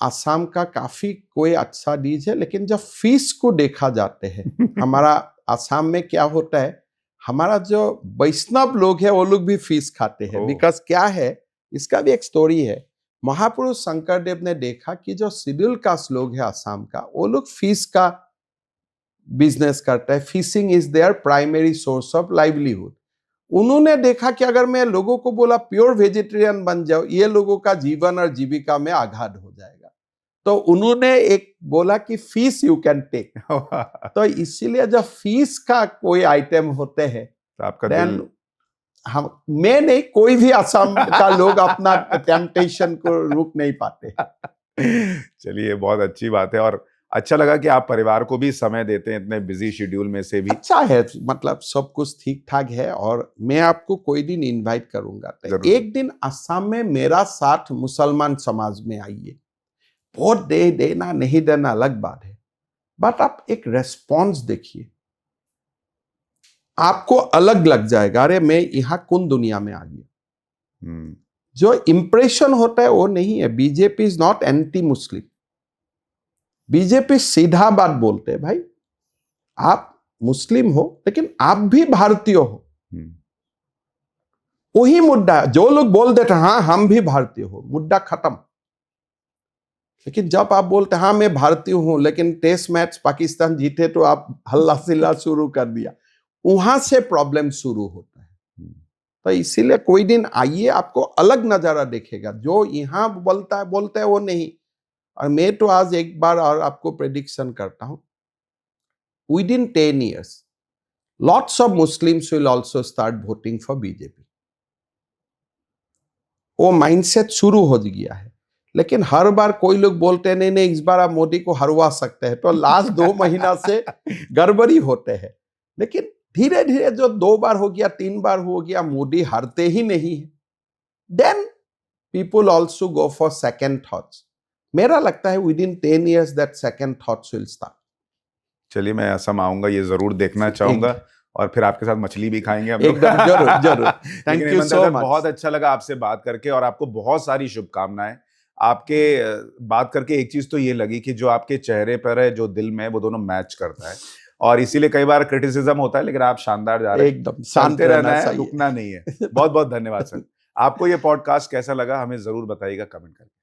असम का काफी कोई अच्छा डिश है, लेकिन जब फिश को देखा जाते हैं, हमारा असम में क्या होता है, हमारा जो वैष्णव लोग हैं वो लोग भी फिश खाते हैं। ओह। बिकॉज क्या है, इसका भी एक स्टोरी है। महापुरुष शंकरदेव ने देखा कि जो शेड्यूल कास्ट लोग हैं असम का, वो लोग फिश का बिजनेस करता है। Fishing is there primary source of livelihood. उन्होंने देखा कि अगर मैं लोगों को बोला प्योर वेजिटेरियन बन जाओ, ये लोगों का जीवन और जीविका में आघात हो जाएगा। तो उन्होंने एक बोला कि फिश यू कैन टेक। तो इसीलिए जब फिश का कोई आइटम होते हैं, तो आपका देन दिल हम, मैं नहीं, कोई भी असम का लोग अपना टेम्पटेशन को रुक नहीं पाते। चलिए, बहुत अच्छी बात है। और अच्छा लगा कि आप परिवार को भी समय देते हैं इतने बिजी शेड्यूल में से भी। अच्छा है, मतलब सब कुछ ठीक ठाक है, और मैं आपको कोई दिन इनवाइट करूंगा। तो जरूर। एक दिन असम में मेरा साथ मुसलमान समाज में आइए। वोट देना नहीं देना अलग बात है, बट आप एक रेस्पॉन्स देखिए, आपको अलग लग जाएगा, अरे मैं यहाँ कौन दुनिया में आ गया। जो इंप्रेशन होता है वो नहीं है। BJP is not anti Muslim. BJP सीधा बात बोलते हैं, भाई आप मुस्लिम हो लेकिन आप भी भारतीय हो। वही मुद्दा जो लोग बोल देते हैं, हाँ हम भी भारतीय हो, मुद्दा खत्म। लेकिन जब आप बोलते हैं हाँ मैं भारतीय हूं, लेकिन टेस्ट मैच पाकिस्तान जीते तो आप हल्ला सिल्ला शुरू कर दिया, वहां से प्रॉब्लम शुरू होता है। तो इसीलिए कोई दिन आइए, आपको अलग नजारा देखेगा। जो यहाँ बोलते हैं वो नहीं। और मैं तो आज एक बार और आपको प्रेडिक्शन करता हूं, with in 10 years lots of Muslims will also start voting for BJP। वो माइंडसेट शुरू हो गया है। लेकिन हर बार कोई लोग बोलते हैं नहीं इस बार आप मोदी को हरवा सकते हैं, तो लास्ट 2 महीना से गड़बड़ी होते हैं। लेकिन धीरे धीरे जो 2 बार हो गया, 3 बार हो गया, मोदी हारते ही नहीं है, then people also go for second thoughts. मेरा लगता है within 10 years that second thoughts will start. चलिए, मैं असम आऊंगा, ये जरूर देखना चाहूंगा, और फिर आपके साथ मछली भी खाएंगे हम लोग। एकदम जरूर जरूर। थैंक लेकिन you Hemant so sir, much. बहुत अच्छा लगा आपसे बात करके, और आपको बहुत सारी शुभकामनाएं। आपके बात करके एक चीज तो ये लगी कि जो आपके चेहरे पर है, जो दिल में है, वो दोनों मैच करता है। और इसीलिए कई बार क्रिटिसिज्म होता है, लेकिन आप शानदार जा रहे हैं। एकदम शांत चलते रहना रहना है, चाहिए। रुकना नहीं है। बहुत बहुत धन्यवाद सर। आपको ये पॉडकास्ट कैसा लगा हमें जरूर बताइएगा कमेंट करके।